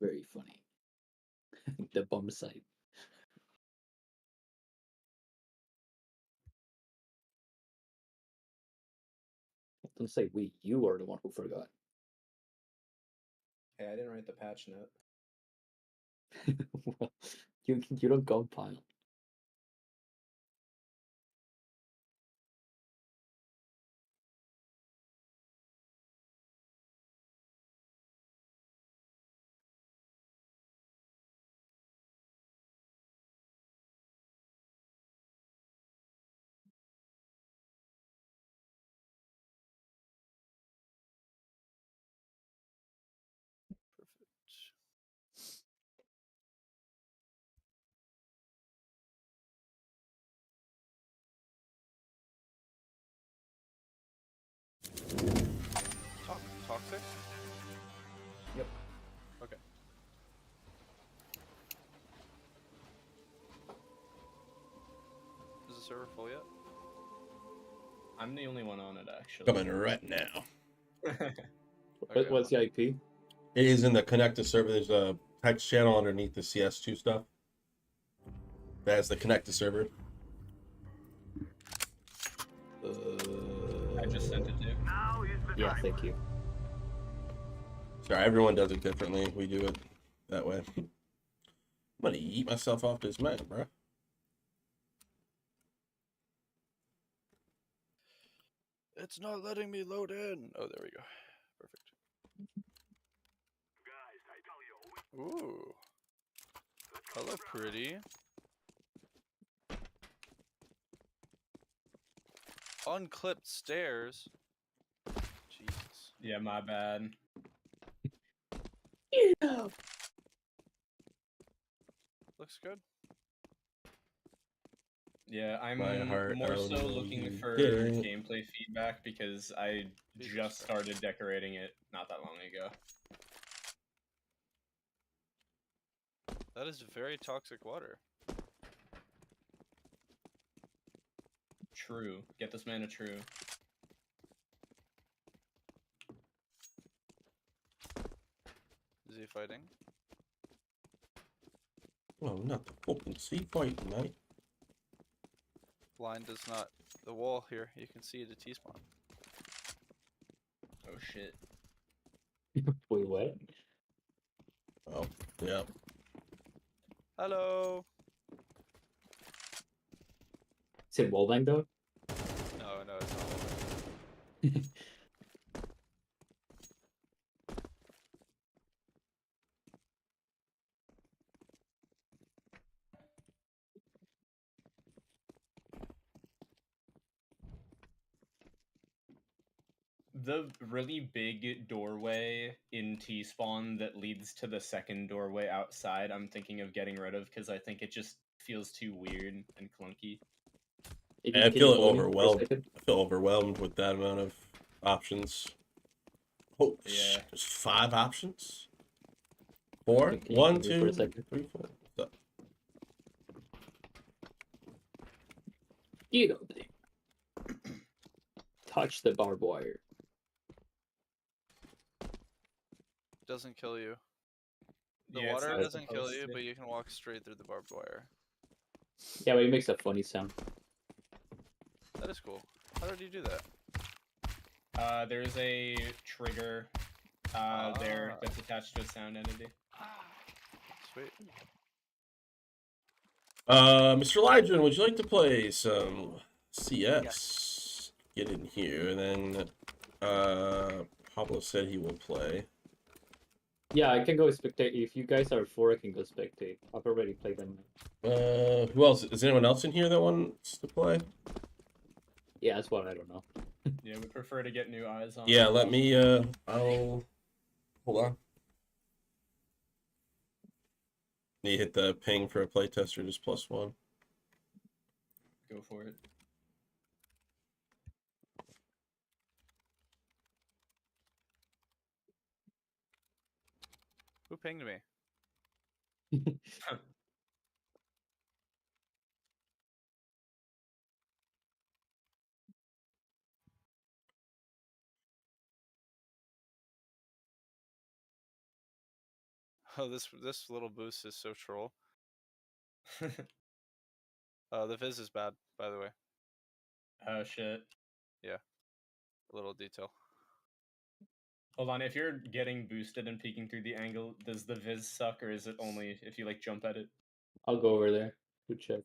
Very funny. The bum site. Don't say we. You are the one who forgot. Hey, I didn't write the patch note. Well, you don't compile. Toxic? Yep. Okay. Is the server full yet? I'm the only one on it, actually. Coming right now. Okay, What's the IP? It is in the connected server. There's a text channel underneath the CS2 stuff. That's the connected server. I just sent it to you. Yeah, thank you. Sorry, everyone does it differently. We do it that way. I'm gonna eat myself off this man, bro. It's not letting me load in. Oh, there we go. Perfect. Ooh. Hello, pretty. Unclipped stairs. Jesus. Yeah, my bad. Yeah. Looks good. Yeah, I'm My heart more so only looking for did. gameplay feedback because I Jesus just Christ. started decorating it not that long ago. That is very toxic water. True. Get this man a true. Is he fighting? Oh, not the fucking sea fight, mate. Line does not. The wall here, you can see the T-spawn. Oh shit. Wait, what? Oh, yeah. Hello. Is it wallbang though? No, no, it's not. The really big doorway in T-spawn that leads to the second doorway outside, I'm thinking of getting rid of because I think it just feels too weird and clunky. And I Can feel you hold me for a overwhelmed. second? I feel overwhelmed with that amount of options. Oh, Yeah. there's 5 options. 4, Can you 1, hold me for a 2, second? 3, 4. So, Get over there. Touch the barbed wire. Doesn't kill you. The Yeah, it's water not doesn't kill supposed you, to. but you can walk straight through the barbed wire. Yeah, but it makes a funny sound. That is cool. How did you do that? There's a trigger there that's attached to a sound entity. Sweet. Mr. Lydron, would you like to play some CS? Get in here, and then Pablo said he will play. Yeah, I can go spectate. If you guys are 4, I can go spectate. I've already played them. Who else? Is anyone else in here that wants to play? Yeah, that's what I don't know. Yeah, we prefer to get new eyes on. Yeah, let me. I'll hold on. You hit the ping for a playtester, just +1. Go for it. Who pinged me? Oh, this little boost is so troll. The Viz is bad, by the way. Oh shit. A little detail. Hold on, if you're getting boosted and peeking through the angle, does the Viz suck, or is it only if you like jump at it? I'll go over there to check.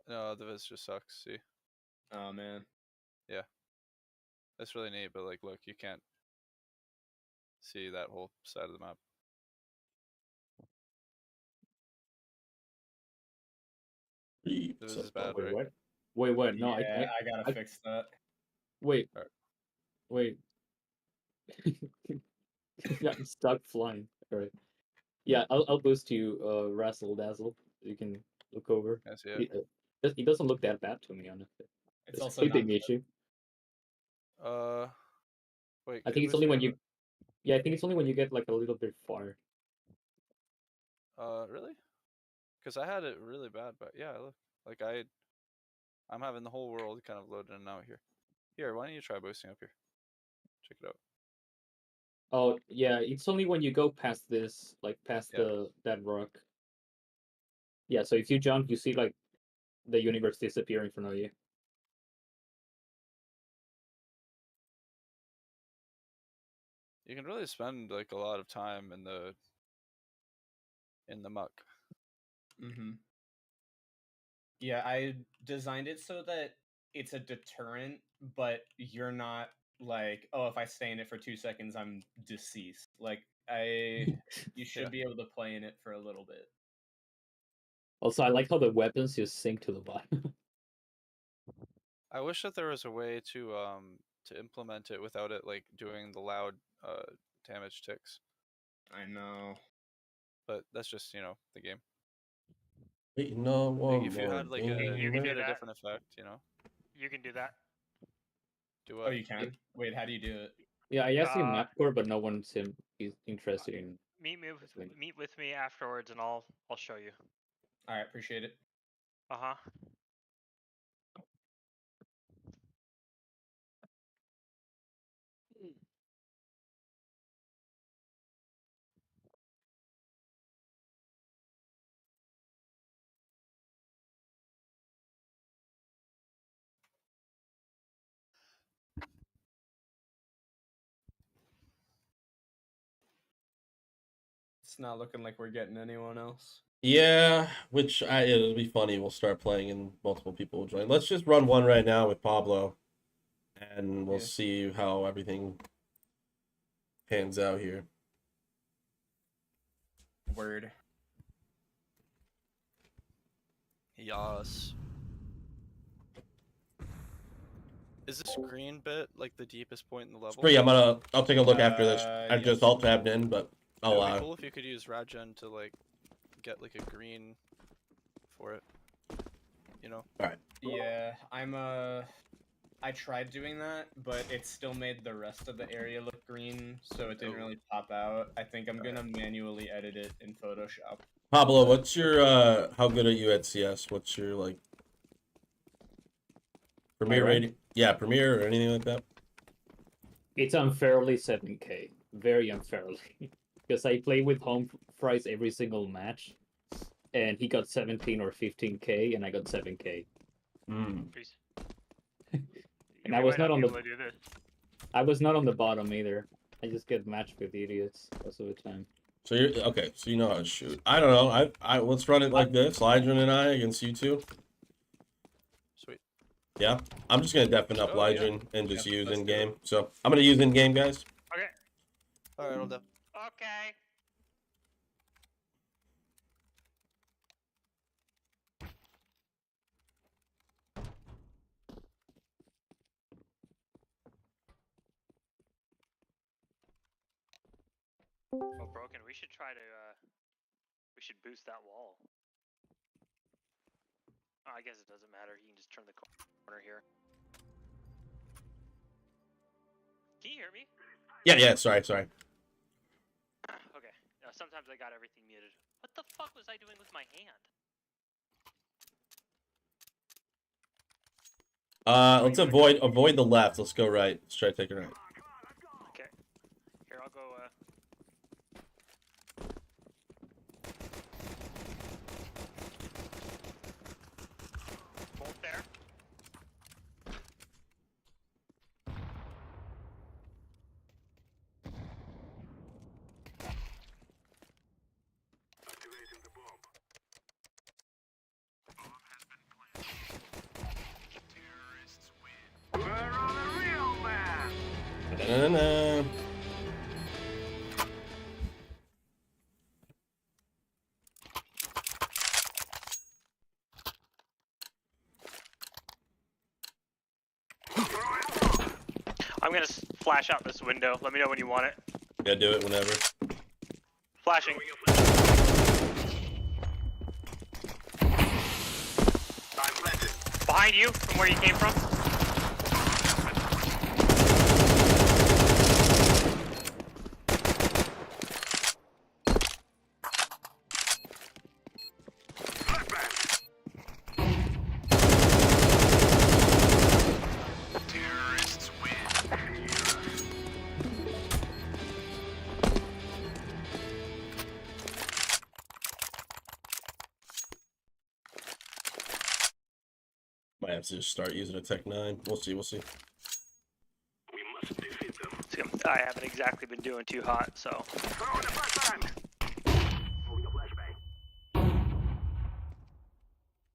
No, the Viz just sucks. See, Oh man. that's really neat, but like, look, you can't see that whole side of the map. The Viz is bad, Wait, right? what? Wait, what? No, Yeah, I gotta I- fix that. wait, Alright. wait. Got stuck flying. All right. Yeah, I'll boost you, Razzle Dazzle. You can look over. I see it. It doesn't look that bad to me, honestly. It's It's also a not big issue. Wait. I could think you it's boost only me when up you. Yeah, I think it's only when you get like a little bit far. Really? Because I had it really bad, but yeah, look, like I'm having the whole world kind of loaded in out here. Here, why don't you try boosting up here? Check it out. Oh yeah, it's only when you go past this, like past Yeah. that rock. Yeah, so if you jump, you see like the universe disappear in front of you. You can really spend like a lot of time in the muck. Mm-hmm. Yeah, I designed it so that it's a deterrent, but you're not like, oh, if I stay in it for 2 seconds, I'm deceased. Like you should Yeah. be able to play in it for a little bit. Also, I like how the weapons just sink to the bottom. I wish that there was a way to implement it without it like doing the loud damage ticks. I know. But that's just the game. Waiting on Like one if you more had like gamer. You can do a that. different effect, You can do that. do Oh, what? you can? Wait, how do you do it? Yeah, I asked you Uh, Mapcore, but no one's is interested in. Explain. Meet with me afterwards, and I'll show you. All right, appreciate it. Uh-huh. It's not looking like we're getting anyone else. Yeah, it'll be funny. We'll start playing and multiple people will join. Let's just run one right now with Pablo, and we'll Yeah. see how everything pans out here. Word. Yas. Is this green bit like the deepest point in the level? Spree, I'll take a look after this. I Yes. just alt tabbed in, but It I'll would be cool if you could use Radgen to like get like a green for it. Yeah, I tried doing that, but it still made the rest of the area look green, so it didn't Oh. really pop out. I think I'm gonna manually edit it in Photoshop. Pablo, what's your how good are you at CS? What's your like Premier rank? rating? Yeah, Premier or anything like that? It's unfairly 7K, very unfairly, because I play with home fries every single match, and he got 17 or 15K, and I got 7K. Please. And I was not on the. I was not on the bottom either. I just get matched with idiots most of the time. So you're okay. So you know how to shoot. I don't know. I let's run it like this. Lydron and I against you two. Sweet. Yeah, I'm just gonna deafen up Oh, yeah. Lydron and just Yep, use let's in do it. game. So I'm gonna use in game, guys. Okay. All right, hold up. Okay. Oh, Broken, we should try to, we should boost that wall. Oh, I guess it doesn't matter. You can just turn the corner here. Can you hear me? Yeah. Sorry. Okay. Sometimes I got everything muted. What the fuck was I doing with my hand? Let's avoid the left. Let's go right. Let's try taking right. Okay. Here, I'll go, Da-na-na. I'm gonna flash out this window. Let me know when you want it. Yeah, do it whenever. Flashing. Behind you, from where you came from. Might have to just start using a Tech 9. We'll see, we'll see. I haven't exactly been doing too hot, so.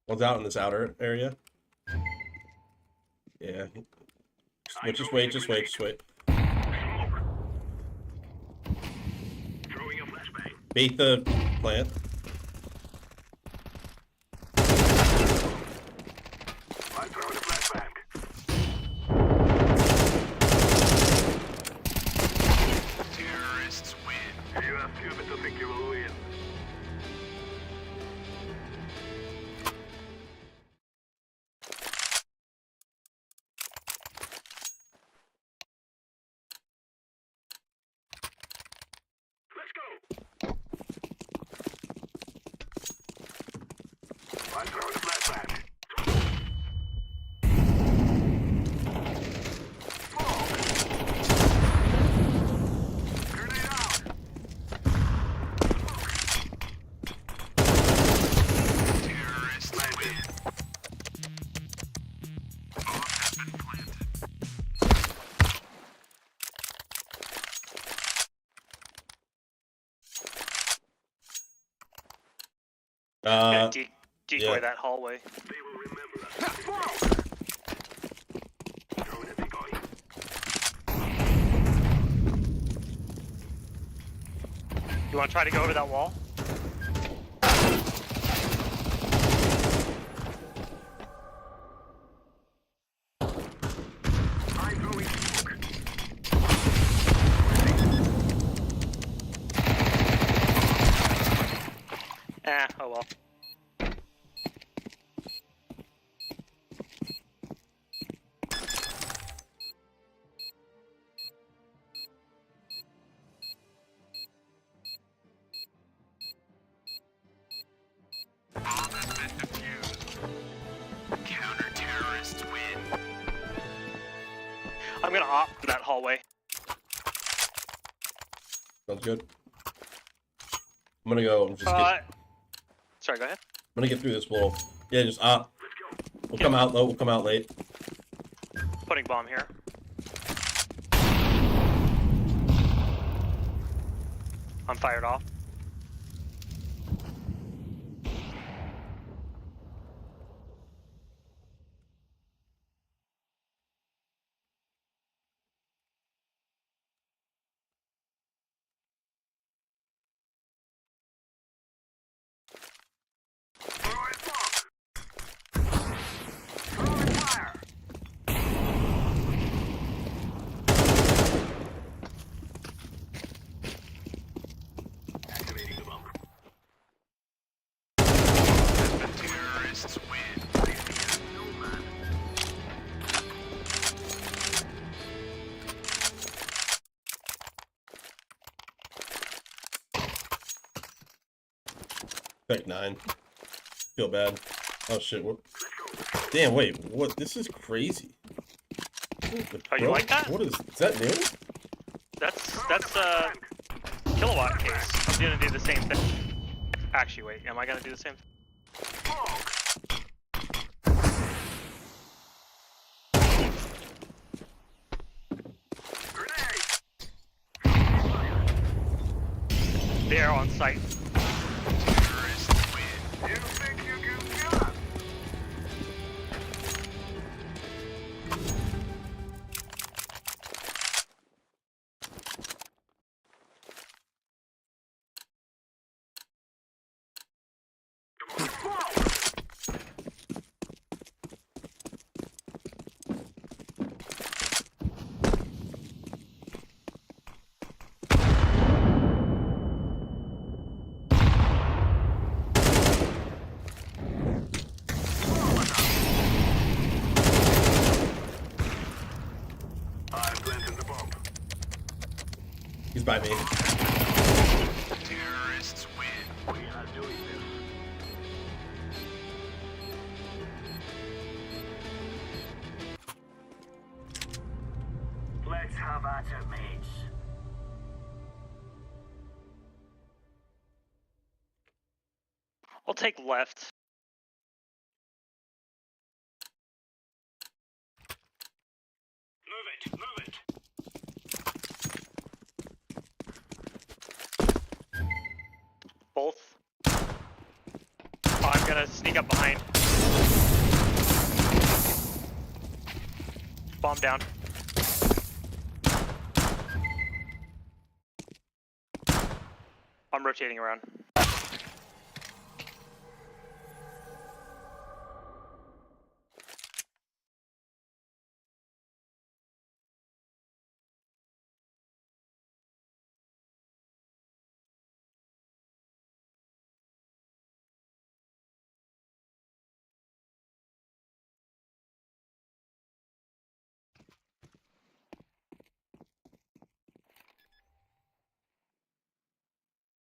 One's out in this outer area. Yeah. Just wait, just wait, just wait. Bait the plant. Terrorists win. You are stupid to think you will win. Let's go. I'm throwing a flashbang. Grenade out. Terrorist win. Bomb has been planted. Gonna decoy yeah. that hallway. They will remember us. Throwing a decoy. You wanna try to go over that wall? I'm throwing smoke. Oh well. Bomb has been defused. Counter-terrorists win. I'm gonna opt that hallway. Sounds good. I'm gonna go and just get, Sorry, go ahead. I'm gonna get through this wall. Yeah, just we'll come out low, we'll come out late. Putting bomb here. I'm fired off. Throwing smoke. Throwing fire. Activating the bomb. Terrorists win. I see a snowman. Tech 9. Feel bad. Oh shit, what? Damn, wait, what? This is crazy. Oh, you like that? What is that new? That's kilowatt case. I'm gonna do the same thing. Actually, wait. Am I gonna do the same thing? They're on site. Terrorists win. You think you can kill us? by me. Terrorists win. We are doing this. Let's have at it, mates. I'll take left. Move it. Both. Oh, I'm gonna sneak up behind. Bomb down. I'm rotating around.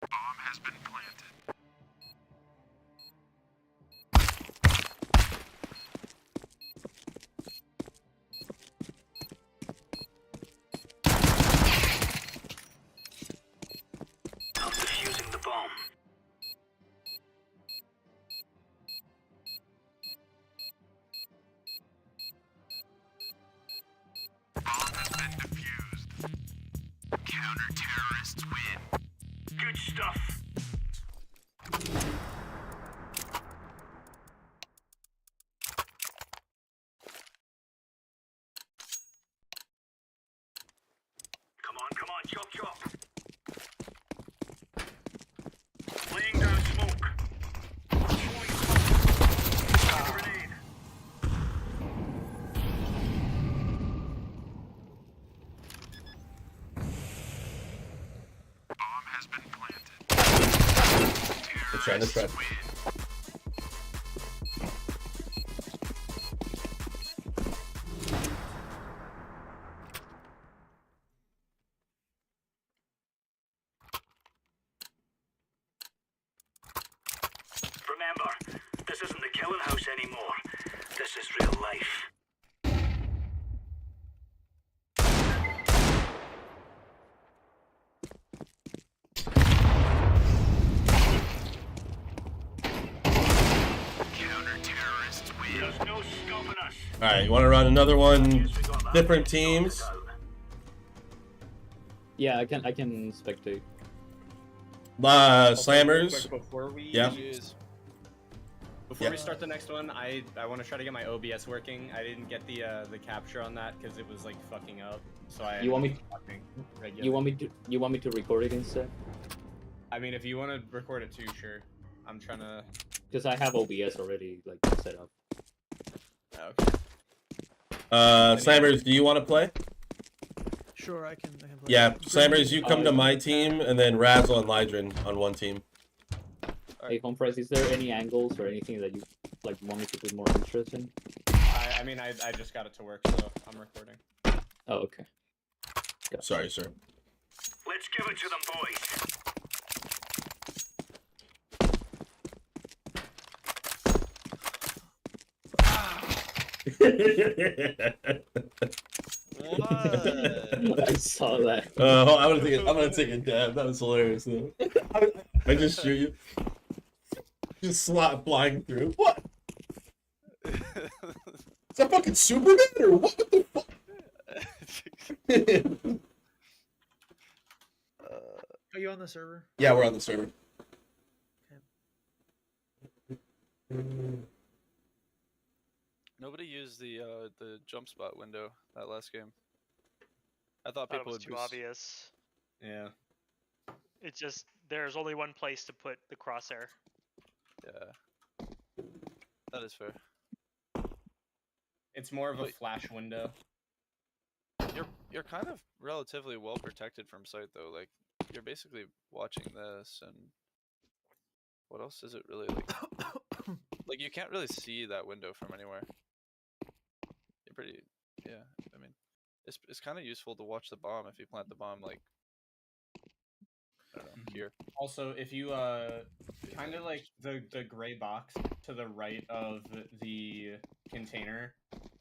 Bomb has been planted. I'm defusing the bomb. Bomb has been defused. Counter-terrorists win. Good stuff. Come on, chop. Laying down smoke. Throwing smoke. Grenade. Bomb has been planted. They're trying to trap. Win. Remember, this isn't the killing house anymore. This is real life. Counter-terrorists win. There's no stopping us. All right, you want to run another one? Different teams. Yeah, I can spectate. Slammers. Quick, before we Yeah. Jeez. Before Yeah. we start the next one, I want to try to get my OBS working. I didn't get the capture on that because it was like fucking up. So I You want me- talking regularly. You want me to record it instead? I mean, if you want to record it too, sure. I'm trying to. Because I have OBS already like set up. Oh, okay. Slammers, do you want to play? Sure, I can play. Yeah, Slammers, you come to my team, and then Razzle and Lydrin on one team. Hey, Home Price, is there any angles or anything that you like want me to put more interest in? I mean, I just got it to work, so I'm recording. Oh, okay. Gotcha. Sorry, sir. Let's give it to them, boys. What? I saw that. I'm gonna take a dab. That was hilarious. Though. I just shoot you. Just slot flying through. What? Is that fucking Superman or what the fuck? Are you on the server? Yeah, we're on the server. Nobody used the jump spot window that last game. I thought Thought it people was would too boost. obvious. Yeah. It's just there's only one place to put the crosshair. Yeah, that is fair. It's more of a Wait. flash window. You're kind of relatively well protected from sight though. Like you're basically watching this, and what else is it really like? Like you can't really see that window from anywhere. You're pretty, yeah. I mean, it's kind of useful to watch the bomb if you plant the bomb like I don't know, here. Also, if you kind of like the gray box to the right of the container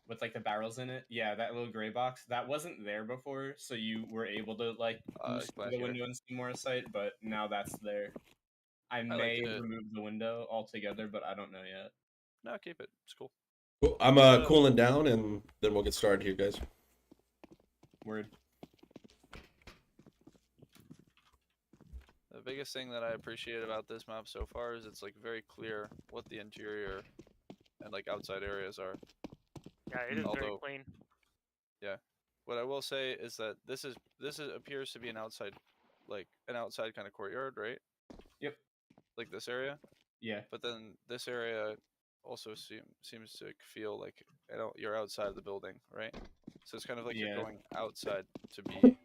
with like the barrels in it, yeah, that little gray box that wasn't there before, so you were able to like boost Like the here. window and see more sight, but now that's there. I like may it. remove the window altogether, but I don't know yet. No, keep it. It's cool. Cool. I'm cooling down, and then we'll get started here, guys. Word. The biggest thing that I appreciate about this map so far is it's like very clear what the interior and like outside areas are. Yeah, it is very Although- clean. What I will say is that this appears to be an outside kind of courtyard, right? Yep. Like this area, Yeah. but then this area also seems to feel like you're outside the building, right? So it's kind of like Yeah. you're going outside to be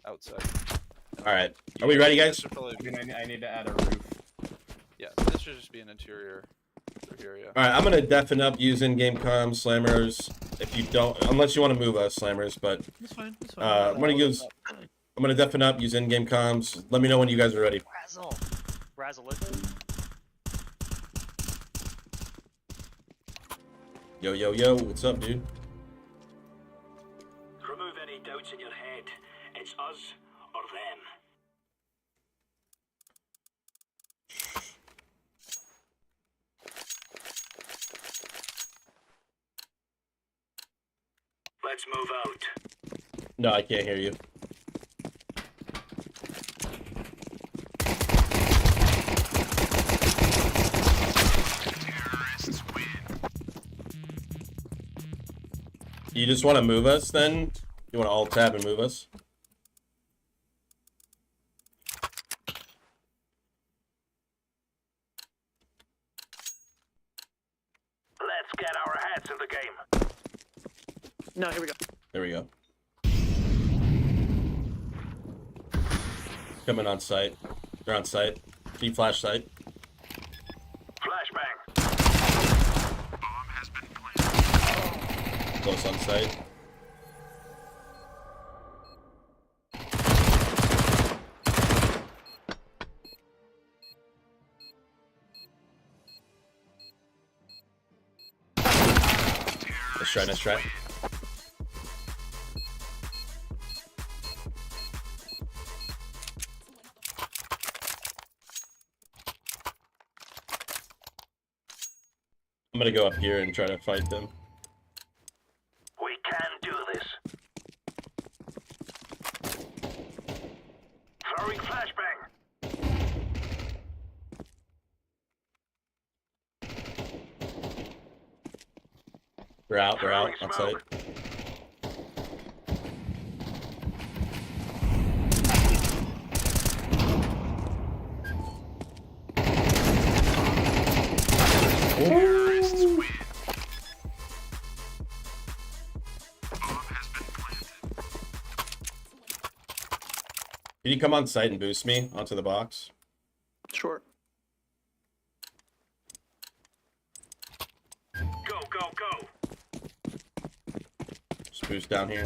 outside. All right. Are we ready, guys? This should probably I mean, I need to add a roof. yeah, this should just be an interior area. All right. I'm gonna deafen up using game comms, slammers. If you don't, unless you want to move us, slammers, but That's fine. That's fine. I'm gonna deafen up, use in-game comms. Let me know when you guys are ready. Razzle it. Yo, yo, yo, what's up, dude? Remove any doubts in your head. It's us or them. Let's move out. No, I can't hear you. Terrorists win. You just want to move us, then? You want to alt tab and move us? Let's get our heads in the game. No, here we go. There we go. Coming on site. They're on site. Deep flash site. Flashbang. Bomb has been planted. Close on site. Let's try, let's try. I'm gonna go up here and try to fight them. We can do this. Throwing flashbang. We're out on site. Smoke. Terrorists win. Bomb has been planted. Can you come on site and boost me onto the box? Sure. Go, go, go. Just boost down here.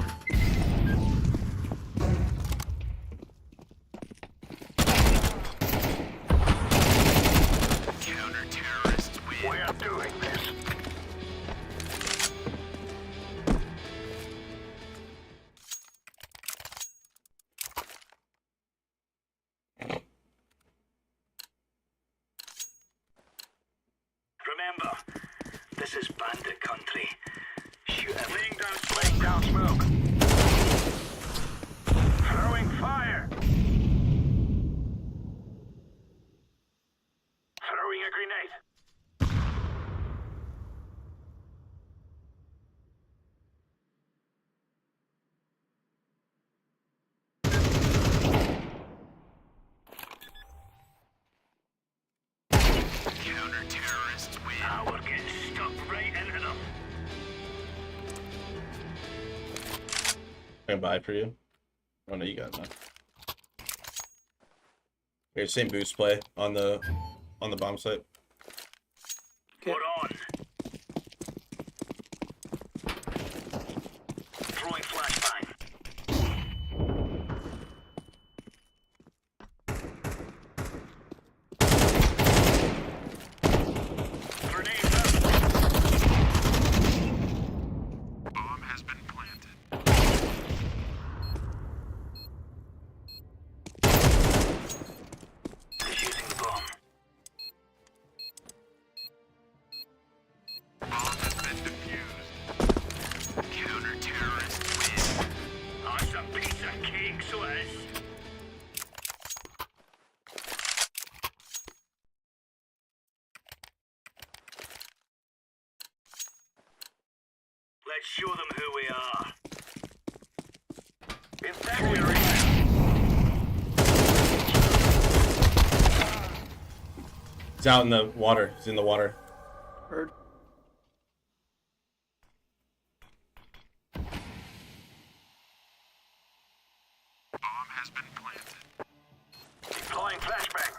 Counter-terrorists win. We're doing this. Remember, this is bandit country. Shoot him. Laying down smoke. Throwing fire. Throwing a grenade. Counter-terrorists win. Now we're getting stuck right into them. I can buy for you. Oh no, you got enough. Here, same boost play on the bomb site. Okay. We're on. Throwing flashbang. Let's show them who we are. Incendiary. He's out in the water. He's in the water. Heard. Deploying flashbang.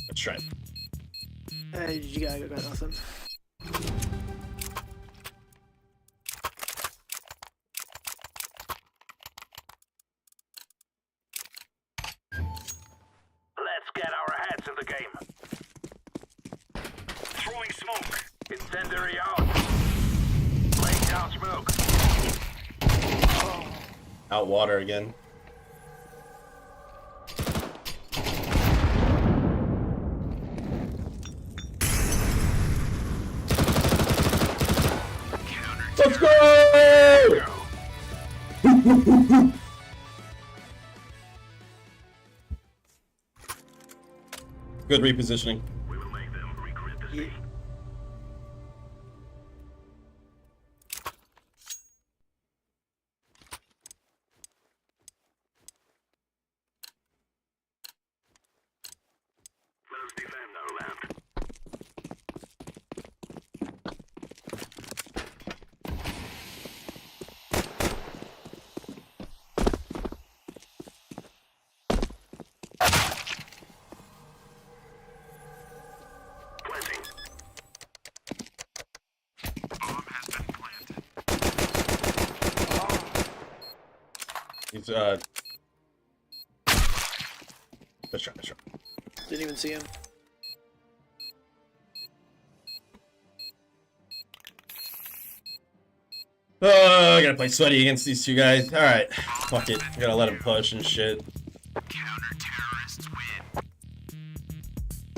Let's try it. Hey, you got nothing. Let's get our heads in the game. Throwing smoke. Incendiary out. Laying down smoke. Out water again. Let's go! Good repositioning. We will make them regret this. Yeah. Let us defend our land. Planting. Bomb has been planted. He's let's try. Didn't even see him. Oh, I gotta play sweaty against these two guys. Alright. Fuck it. I gotta let him push and shit. Counter-terrorists win.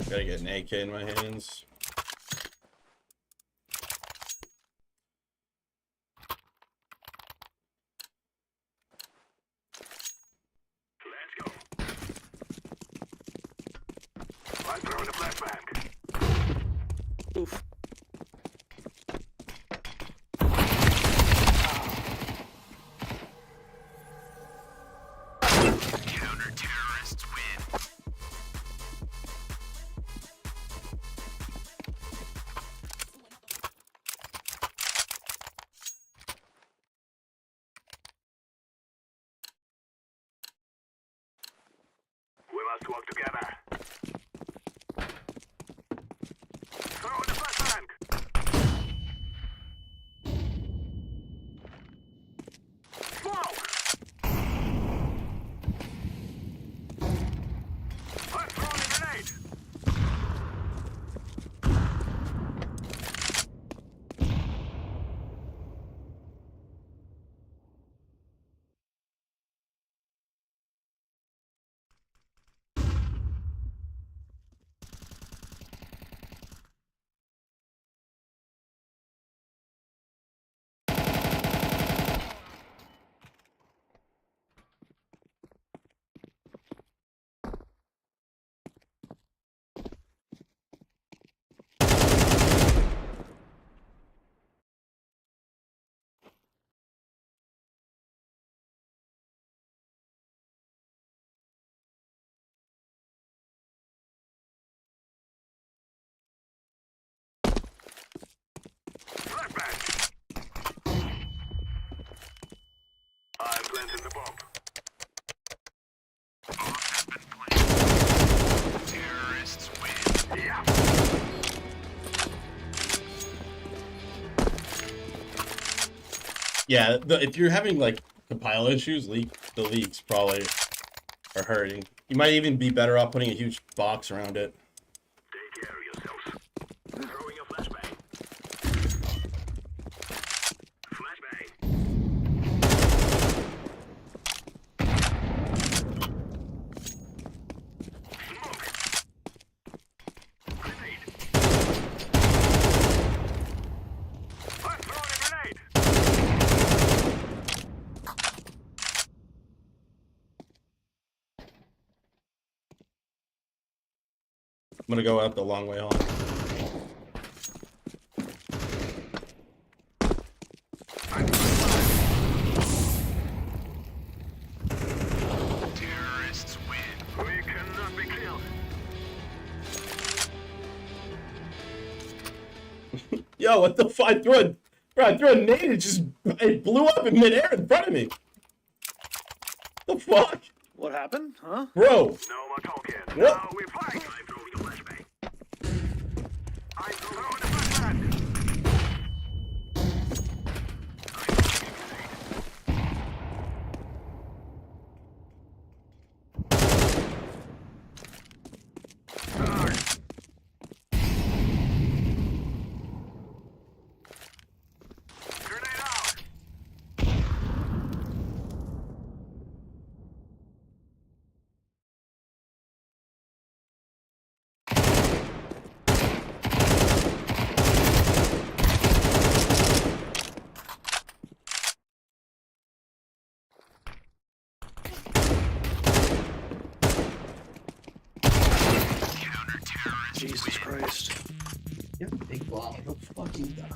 Gotta get an AK in my hands. Let's go. I'm throwing a flashbang. Oof. Counter-terrorists win. We must work together. Throw in the flashbang. Smoke. I'm throwing a grenade. Flashbang. I'm planting the bomb. Bomb has been planted. Terrorists win. Yeah. Yeah, if you're having like compile issues, the leaks probably are hurting. You might even be better off putting a huge box around it. Take care of yourselves. Throwing a flashbang. Flashbang. gonna go out the long way on. Terrorists win. We cannot be killed. Yo, what the fuck? I threw a nade, it blew up in midair in front of me. The fuck? What happened? Huh? Bro, No more talking. What? Now we fight. I'm throwing a flashbang. I'm throwing a flashbang. Grenade out. Jesus Christ. you have a big bomb. Go fucking die.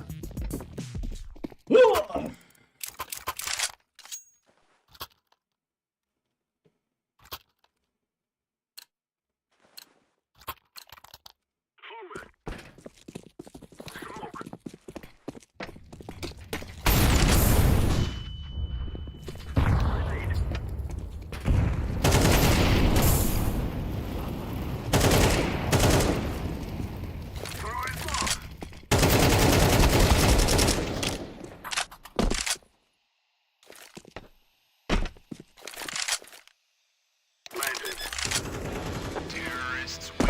Terrorists win.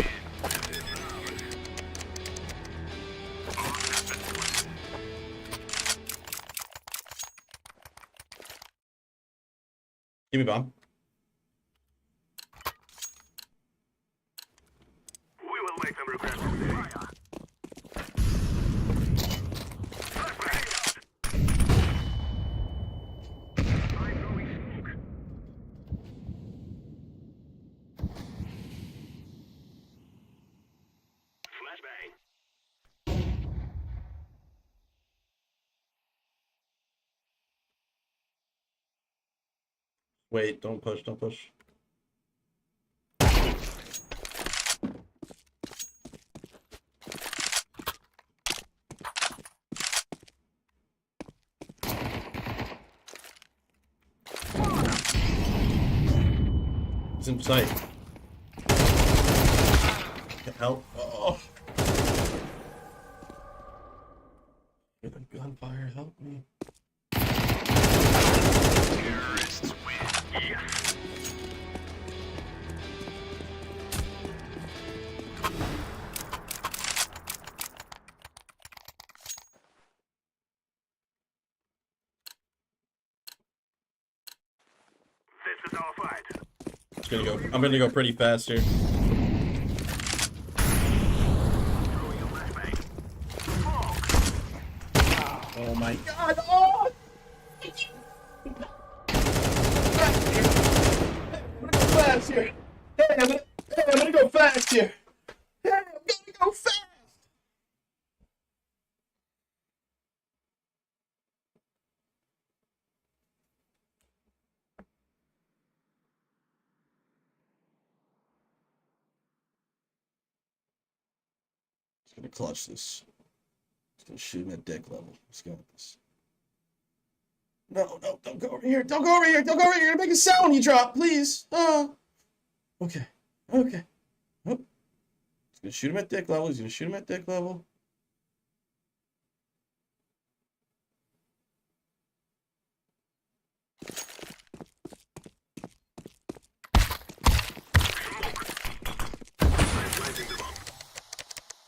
Give me bomb. We will make them regret fire. I'm throwing smoke. Flashbang. Wait, don't push, don't push. He's in sight. Help. Oh. Get a gunfire, help me. Terrorists win. Yes. This is our fight. I'm gonna go pretty fast here. Throwing a flashbang. Smoke. Oh my god! Oh! I'm gonna go fast here. Hey, I'm gonna go fast here. Hey, I'm gonna go fast. Just gonna clutch this. Just gonna shoot him at deck level. Let's go with this. No, no, don't go over here. Don't go over here. Don't go over here. You're gonna make a sound when you drop, please. Oh. Okay. Okay. Oh. He's gonna shoot him at deck level. He's gonna shoot him at deck level.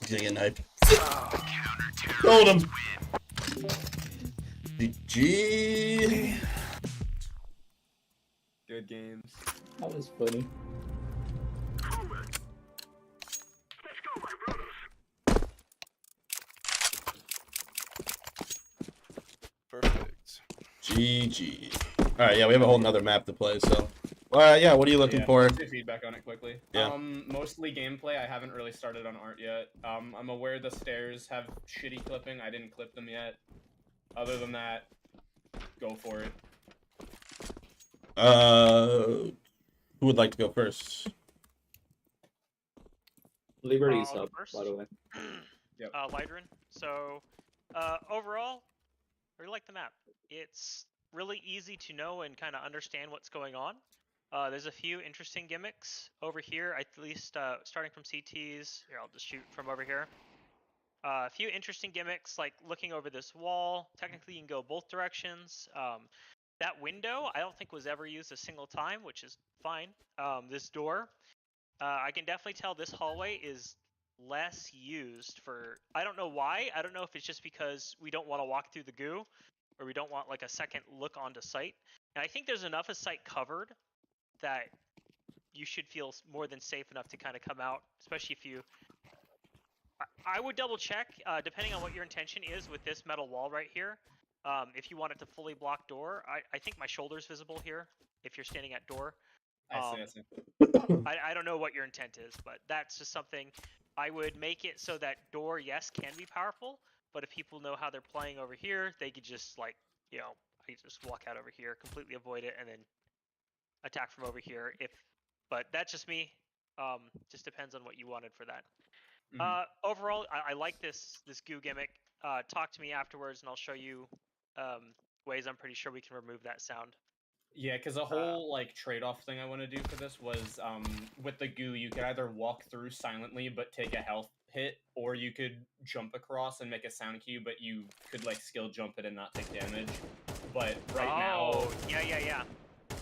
He's gonna get knifed. Hold him. GG. Good games. That was funny. Forward. Let's go, my brothers. Perfect. GG. Alright, yeah, we have a whole nother map to play, so Yeah, what are you looking for? Just feedback on it quickly. Yeah. Mostly gameplay. I haven't really started on art yet. I'm aware the stairs have shitty clipping. I didn't clip them yet. Other than that, go for it. Who would like to go first? Liberty's I'll go up, first. by the way. Yep. Lydrin. So, overall, I really like the map. It's really easy to know and kind of understand what's going on. There's a few interesting gimmicks over here, at least starting from CTs. Here, I'll just shoot from over here. A few interesting gimmicks, like looking over this wall. Technically, you can go both directions. That window, I don't think was ever used a single time, which is fine. This door, I can definitely tell this hallway is less used for, I don't know why. I don't know if it's just because we don't want to walk through the goo, or we don't want like a second look onto site. And I think there's enough of site covered that you should feel more than safe enough to kind of come out, especially if you. I would double check, depending on what your intention is with this metal wall right here. If you want it to fully block door, I think my shoulder's visible here if you're standing at door. I see. I don't know what your intent is, but that's just something I would make it so that door, yes, can be powerful, but if people know how they're playing over here, they could just I could just walk out over here, completely avoid it, and then attack from over here. But that's just me. Just depends on what you wanted for that. Overall, I like this goo gimmick. Talk to me afterwards, and I'll show you ways I'm pretty sure we can remove that sound. Yeah, because a whole trade-off thing I want to do for this was with the goo, you could either walk through silently but take a health hit, or you could jump across and make a sound cue, but you could skill jump it and not take damage. But now,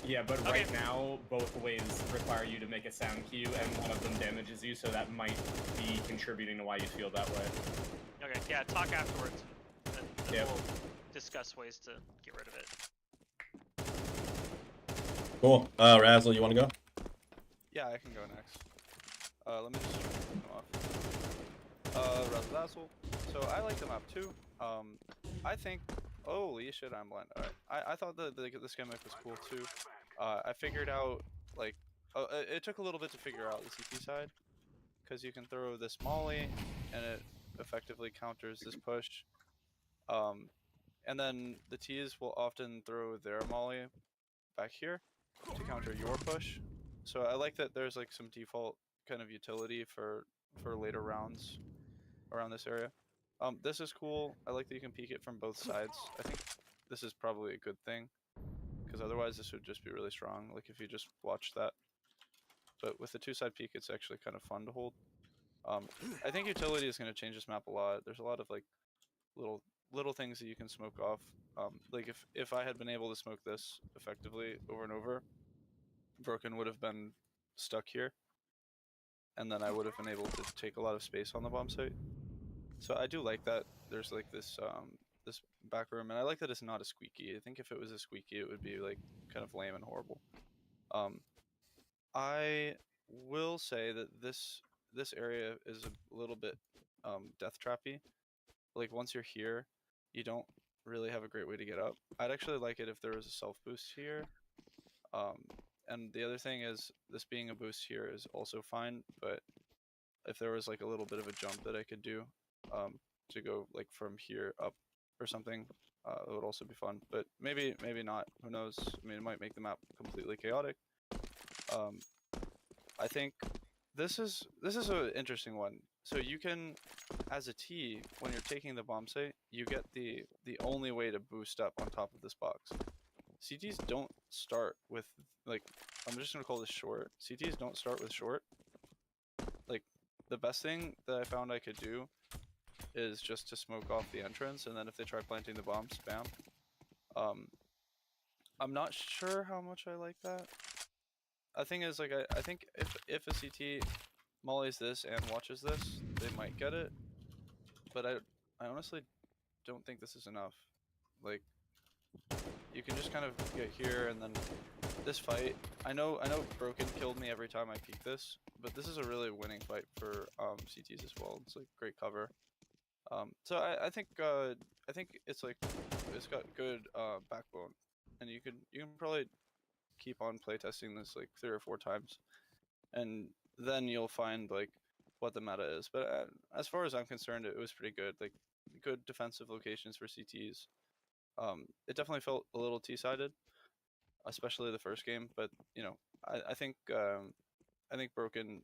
yeah, but right now both ways require you to make a sound cue, and one of them damages you, so that might be contributing to why you feel that way. Okay, yeah, talk afterwards, and Yep. we'll discuss ways to get rid of it. Cool. Razzle, you want to go? Yeah, I can go next. Let me just turn them off. Razzle. So I like the map too. I think. Holy shit, I'm blind. Alright. I thought that this gimmick was cool too. I figured out it took a little bit to figure out the CT side, because you can throw this molly and it effectively counters this push. And then the T's will often throw their molly back here to counter your push. So I like that there's some default kind of utility for later rounds around this area. This is cool. I like that you can peek it from both sides. I think this is probably a good thing, because otherwise this would just be really strong, if you just watch that. But with the two-side peek, it's actually kind of fun to hold. I think utility is going to change this map a lot. There's a lot of little things that you can smoke off. If I had been able to smoke this effectively over and over, Broken would have been stuck here, and then I would have been able to take a lot of space on the bomb site. So I do like that there's this this back room, and I like that it's not a squeaky. I think if it was a squeaky, it would be kind of lame and horrible. I will say that this area is a little bit death trappy. Once you're here, you don't really have a great way to get up. I'd actually like it if there was a self boost here. And the other thing is, this being a boost here is also fine, but if there was a little bit of a jump that I could do to go from here up or something, it would also be fun. But maybe not. Who knows? I mean, it might make the map completely chaotic. I think this is an interesting one. So you can, as a T, when you're taking the bomb site, you get the only way to boost up on top of this box. CTs don't start with I'm just gonna call this short. CTs don't start with short. The best thing that I found I could do is just to smoke off the entrance, and then if they try planting the bomb, spam. I'm not sure how much I like that. The thing is, I think if a CT mollies this and watches this, they might get it. But I honestly don't think this is enough. You can just kind of get here, and then this fight. I know Broken killed me every time I peek this, but this is a really winning fight for CTs as well. It's great cover. So I think it's it's got good backbone, and you can probably keep on playtesting this like 3 or 4 times, and then you'll find like what the meta is. But as far as I'm concerned, it was pretty good. Like good defensive locations for CTs. It definitely felt a little T-sided, especially the first game. But I think Broken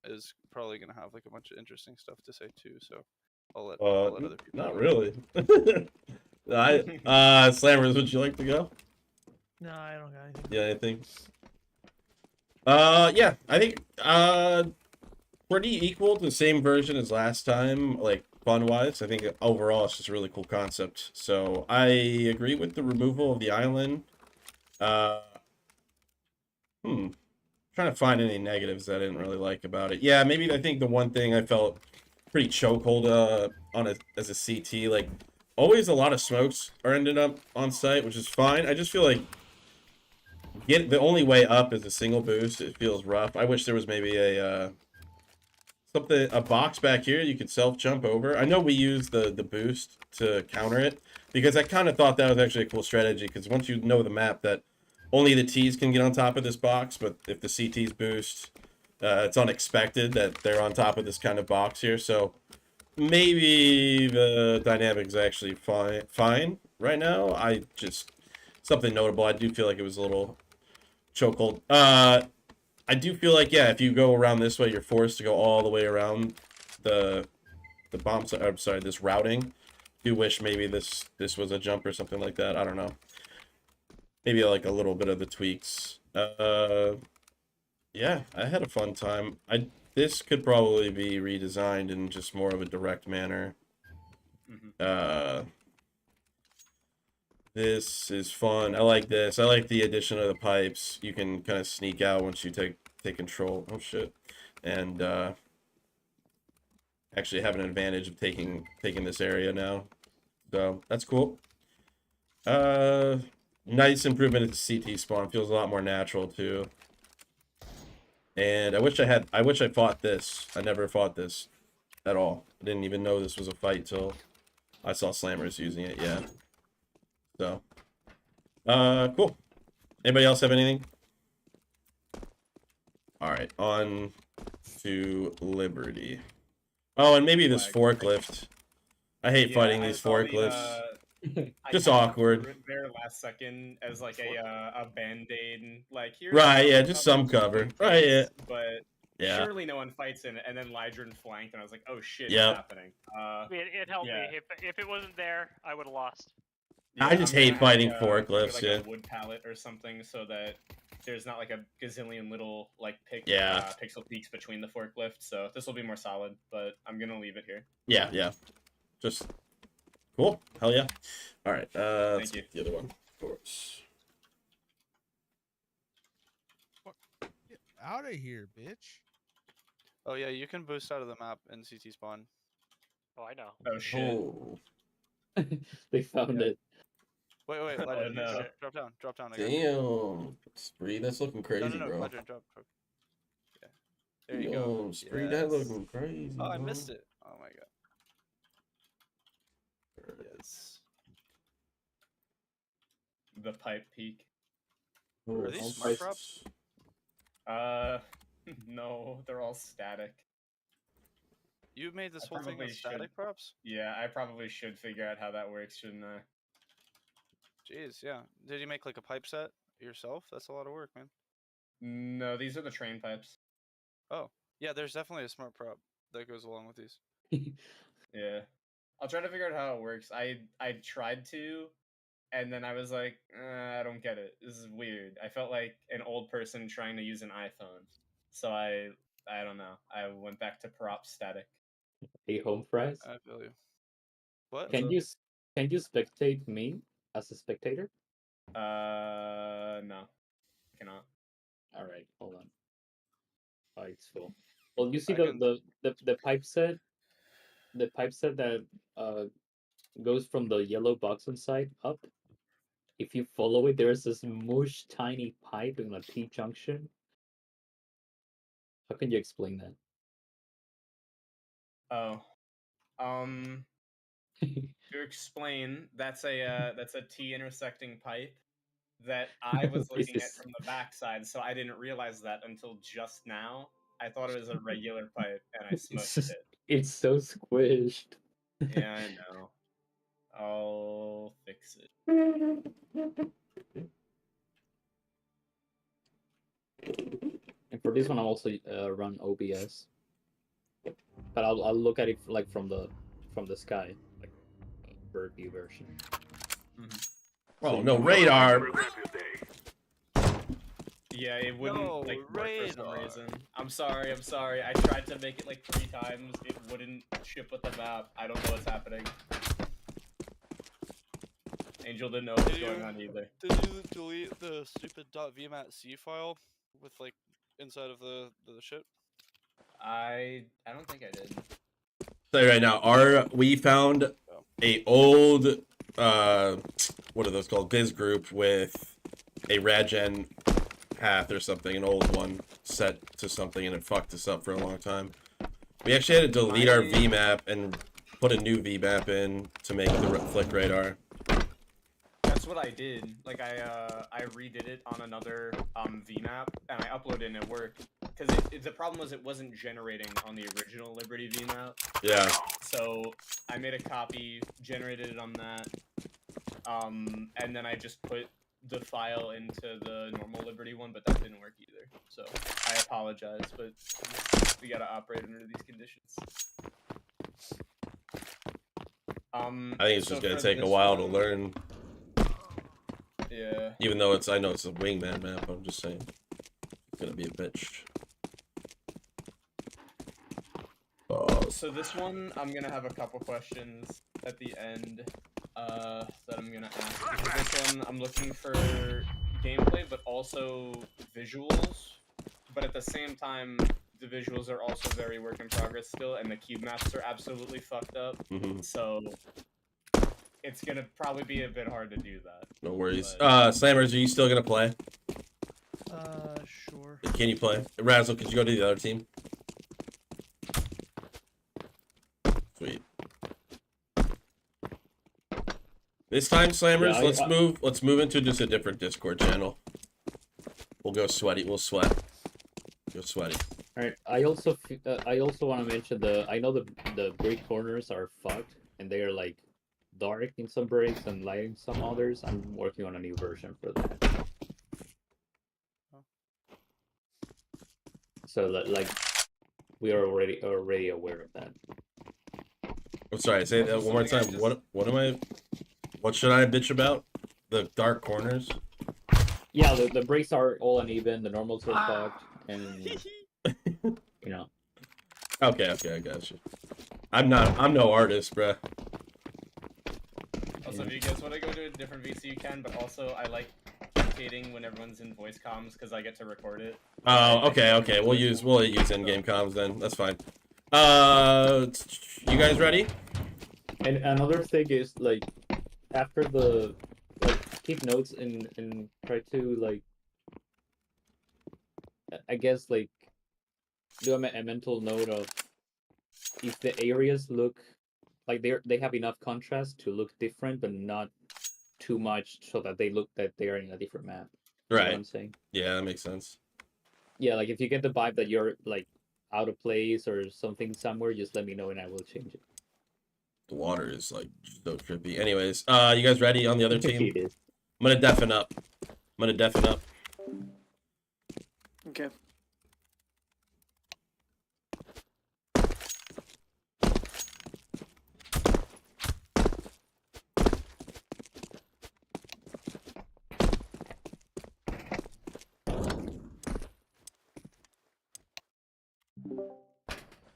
is probably gonna have like a bunch of interesting stuff to say too. So I'll let other people. Not go. really. Slammers, would you like to go? No, I don't got anything. Yeah, anything? Yeah, I think pretty equal to the same version as last time, like fun-wise. I think overall it's just a really cool concept. So I agree with the removal of the island. Trying to find any negatives that I didn't really like about it. Yeah, maybe I think the one thing I felt pretty chokehold on as a CT, like always a lot of smokes are ended up on site, which is fine. I just feel like the only way up is a single boost. It feels rough. I wish there was maybe a box back here you could self jump over. I know we use the boost to counter it because I kind of thought that was actually a cool strategy, because once you know the map that only the T's can get on top of this box, but if the CTs boost, it's unexpected that they're on top of this kind of box here. So maybe the dynamic is actually fine right now. I just something notable. I do feel like it was a little chokehold. I do feel like, yeah, if you go around this way, you're forced to go all the way around the bomb. I'm sorry, this routing. Do wish maybe this was a jump or something like that. I don't know. Maybe like a little bit of the tweaks. Yeah, I had a fun time. This could probably be redesigned in just more of a direct manner. This is fun. I like this. I like the addition of the pipes. You can kind of sneak out once you take control. Oh shit. And actually have an advantage of taking this area now. So that's cool. Nice improvement at the CT spawn. Feels a lot more natural too. And I wish I fought this. I never fought this at all. I didn't even know this was a fight till I saw Slammers using it. Yeah. So, cool. Anybody else have anything? All right, on to Liberty. Oh, and maybe this forklift. I hate fighting these forklifts. Just awkward. There last second as like a band-aid, like here's Right, yeah, just some cover. Right, yeah. But Yeah. surely no one fights in it, and then Lydron flanked, and I was like, oh shit, Yep. it's happening. It helped yeah. me. If it wasn't there, I would have lost. Yeah, I just I'm gonna hate fighting have, forklifts, like yeah. a wood pallet or something, so that there's not like a gazillion little like pixel peaks between the forklift. So this will be more solid, but I'm gonna leave it here. Yeah, yeah. Just cool. Hell yeah. All right. Let's you. get the other one. Of course. Get out of here, bitch. Oh yeah, you can boost out of the map in CT spawn. Oh, I know. Oh shit. Oh. They found it. Wait, Oh, Ledger, no. drop down again. Damn. Spree, that's looking crazy, no, bro. Ledger, drop. Yeah. There you go. Spree, that looking crazy. Oh, I bro. missed it. Oh my god. Yes. The pipe peak. Are these smart props? No, they're all static. You made this I whole thing probably with static should. props? Yeah, I probably should figure out how that works, shouldn't I? Jeez, yeah. Did you make like a pipe set yourself? That's a lot of work, man. No, these are the train pipes. Oh, yeah, there's definitely a smart prop that goes along with these. Yeah. I'll try to figure out how it works. I tried to, and then I was like, I don't get it. This is weird. I felt like an old person trying to use an iPhone. So I don't know. I went back to prop static. Hey, home fries. I feel you. What? Can you spectate me as a spectator? No, I cannot. All right, hold on. Oh, it's full. Well, you see I can- the pipe set, that goes from the yellow box inside up. If you follow it, there's this mush tiny pipe in a T junction. How can you explain that? Oh, to explain, that's a T intersecting pipe, that I was This looking at is- from the backside, so I didn't realize that until just now. I thought it was a regular pipe, and I smushed it. It's so squished. Yeah, I know. I'll fix it. And for this one, I'll also run OBS, but I'll look at it like from the sky, like bird view version. Oh So no, you- radar. Progressive day. Yeah, it wouldn't No, like work for some radar. reason. I'm sorry. I tried to make it like 3 times. It wouldn't ship with the map. I don't know what's happening. Angel didn't know what was Did going you- on either. Did you delete the stupid .vmat.c file with like inside of the ship? I don't think I did. Say right now, we found a old what are those called? Biz group with a radgen path or something, an old one set to something, and it fucked us up for a long time. We actually had to delete our VMAP and put a new VMAP in to make the flick radar. That's what I did. Like I redid it on another VMAP and I uploaded it and it worked. Because the problem was it wasn't generating on the original Liberty VMAP. Yeah. So I made a copy, generated it on that, and then I just put the file into the normal Liberty one, but that didn't work either. So I apologize, but we gotta operate under these conditions. I think it's so just gonna for take a this while to one- learn. Yeah. Even though I know it's a Wingman map, I'm just saying. It's gonna be a bitch. Oh, So this one, I'm gonna have a couple questions at the end that I'm gonna ask. Because this one, I'm looking for gameplay, but also visuals. But at the same time, the visuals are also very work in progress still, and the cube maps are absolutely fucked up. mhm. So it's gonna probably be a bit hard to do that. No worries. But- Slammers, are you still gonna play? Sure. Can you play? Razzle, could you go to the other team? Sweet. This time, Slammers, Yeah, let's move into just a different Discord channel. We'll go sweaty. We'll sweat. Go sweaty. All right. I also want to mention I know the break corners are fucked and they are like dark in some breaks and light in some others. I'm working on a new version for that. So that like we are already aware of that. I'm sorry. Say that one more time. What should I bitch about? The dark corners. Yeah, the breaks are all uneven. The normals are fucked, and you know. Okay, I got you. I'm no artist, bruh. Also, if you guys want to go to a different VC, you can. But also, I like dictating when everyone's in voice comms because I get to record it. Oh, okay. We'll use in-game comms then. That's fine. You guys ready? And another thing is like after the keep notes and try to like I guess like do a mental note of if the areas look like they have enough contrast to look different but not too much so that they look that they are in a different map. You know what Right. I'm saying? Yeah, that makes sense. Yeah, like if you get the vibe that you're like out of place or something somewhere, just let me know and I will change it. The water is like so trippy. Anyways, you guys ready on the other team? It is. I'm gonna deafen up. Okay.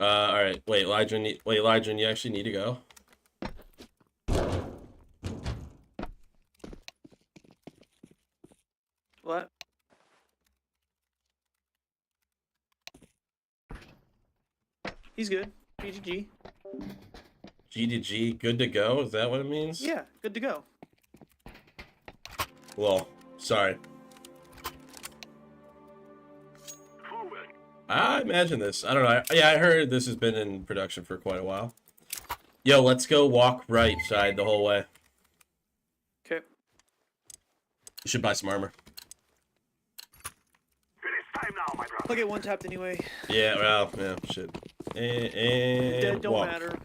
All right. Wait, Elijah, you actually need to go. What? He's good. GGG. GDG, good to go. Is that what it means? Yeah, good to go. Well, sorry. I imagine this. I don't know. Yeah, I heard this has been in production for quite a while. Yo, let's go walk right side the whole way. Okay. should buy some armor. It is time now, my brother. I'll get one tapped anyway. Yeah, well, yeah, shit. And Dead don't walk. matter.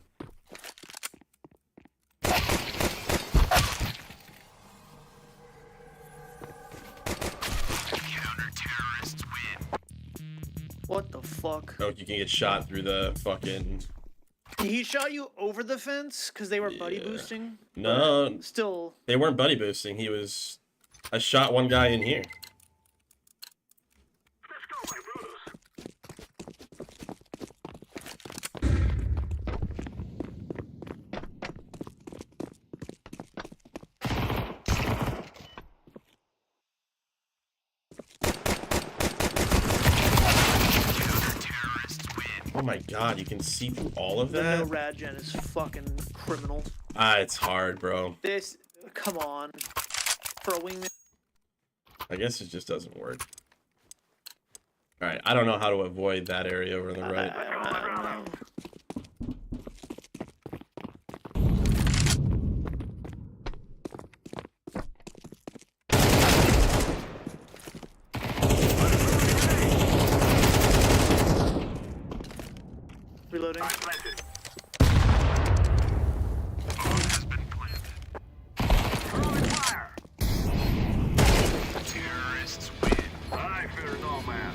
What the fuck? Oh, you can get shot through the fucking. He shot you over the fence because they were buddy Yeah. boosting? No, But still, they weren't buddy boosting. He was. I shot one guy in here. Let's go, my brothers. Oh my god, you can see through all of the no that? rad gen is fucking criminal. Ah, it's hard, bro. This, come on. For a wingman. I guess it just doesn't work. Alright, I don't know how to avoid that area over on the right. I don't know. Reloading. I'm planted. Throwing fire. Terrorists win. I fear no man.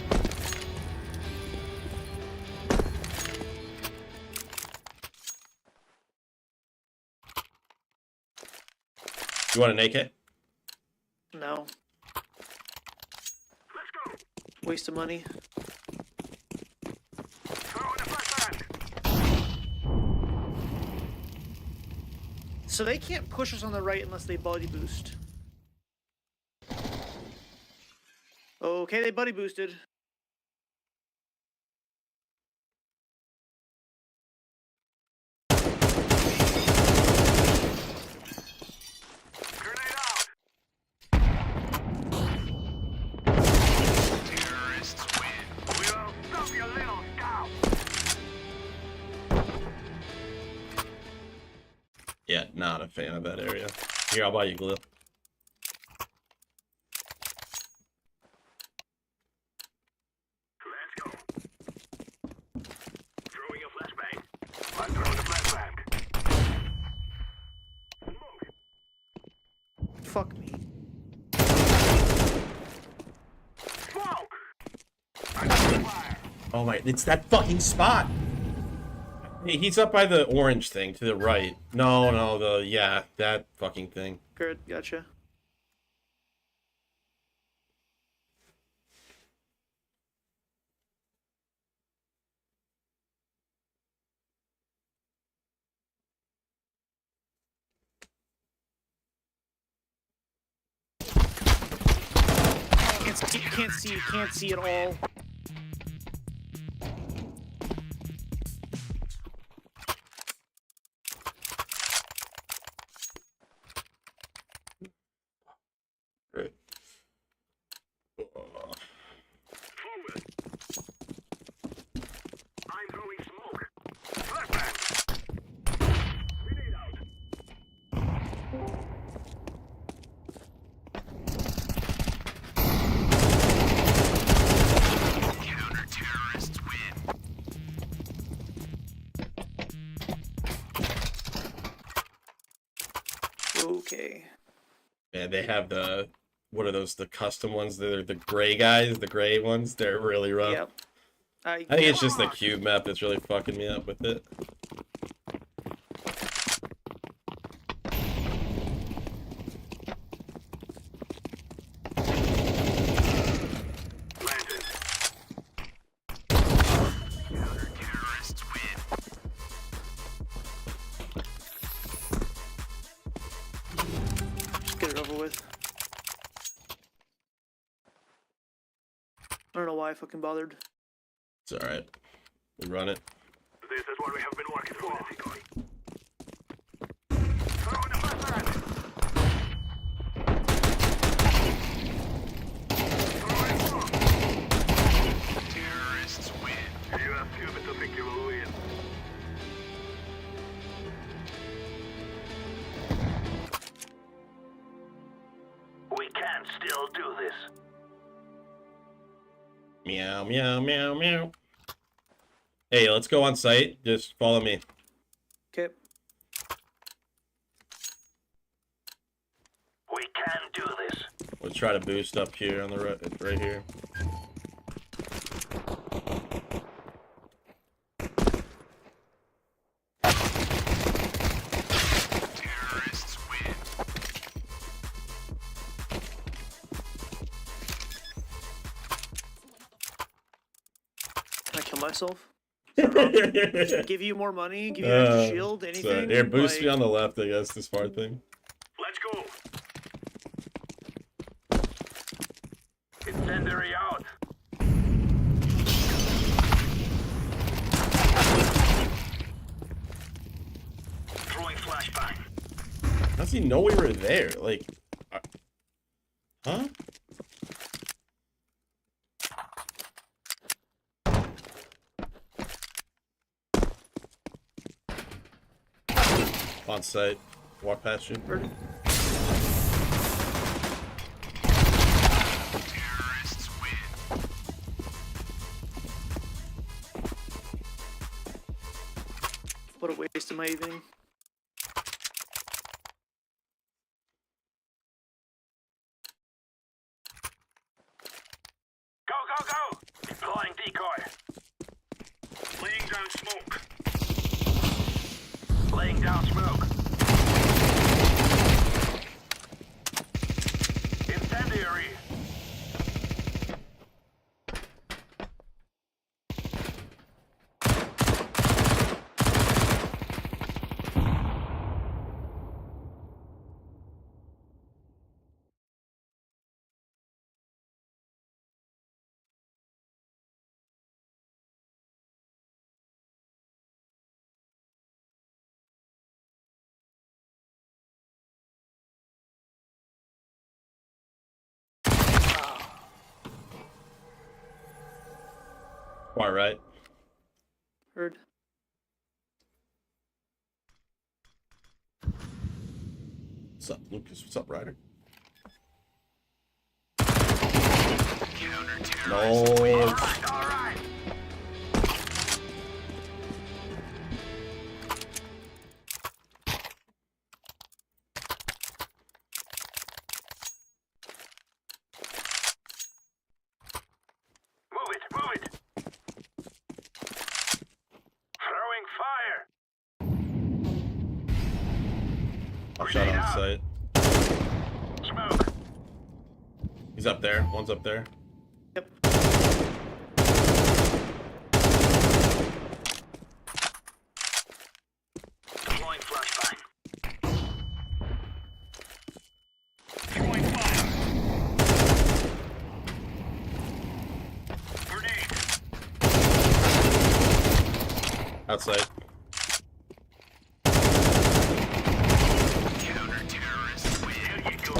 You want an AK? No. Let's go. Waste of money. Throwing a flashbang. So they can't push us on the right unless they buddy boost. Okay, they buddy boosted. Grenade out. Terrorists win. We will stop your little scout. Yeah, not a fan of that area. Here, I'll buy you glue. Let's go. Throwing a flashbang. I'm throwing a flashbang. Smoke. Fuck me. Smoke. I'm throwing fire. Oh my, it's that fucking spot! Hey, he's up by the orange thing to the right. No, yeah, that fucking thing. Good, gotcha. Can't see at all. Great. Forward. I'm throwing smoke. Flashbang. Grenade out. Counter-terrorists win. Okay. Yeah, they have the, what are those, the custom ones? They're the gray guys, the gray ones. They're really rough. Yep. I think it's just the cube map that's really fucking me up with it. Planted. Counter-terrorists win. Just get it over with. I don't know why I fucking bothered. It's alright. We run it. This is what we have been working for. Throwing a flashbang. Throwing smoke. Terrorists win. You have stupid to think you will win. We can still Meow, meow, meow, meow. Hey, let's go on site. Just follow me. Okay. We can do this. We'll try to boost up here on the right here. Terrorists win. Can I kill myself? Give Give you more money? Give you an extra shield? Anything? Here, boost Like- me on the left, I guess, the smart thing. Let's go. Incendiary out. Throwing flashbang. How does he know we were there? Like, huh? On site. Walk past you. Terrorists win. What a waste of my evening. Go, go, go! Deploying decoy. Laying down smoke. Laying down smoke. Incendiary. Quite right. Heard. What's up, Lucas? What's up, Ryder? No. Alright, alright. Move it, move it. Throwing fire. I'll shot on site. Smoke. He's up there. One's up there. Yep. Deploying flashbang. Throwing fire. Grenade. Outside. Counter-terrorists win. There you go.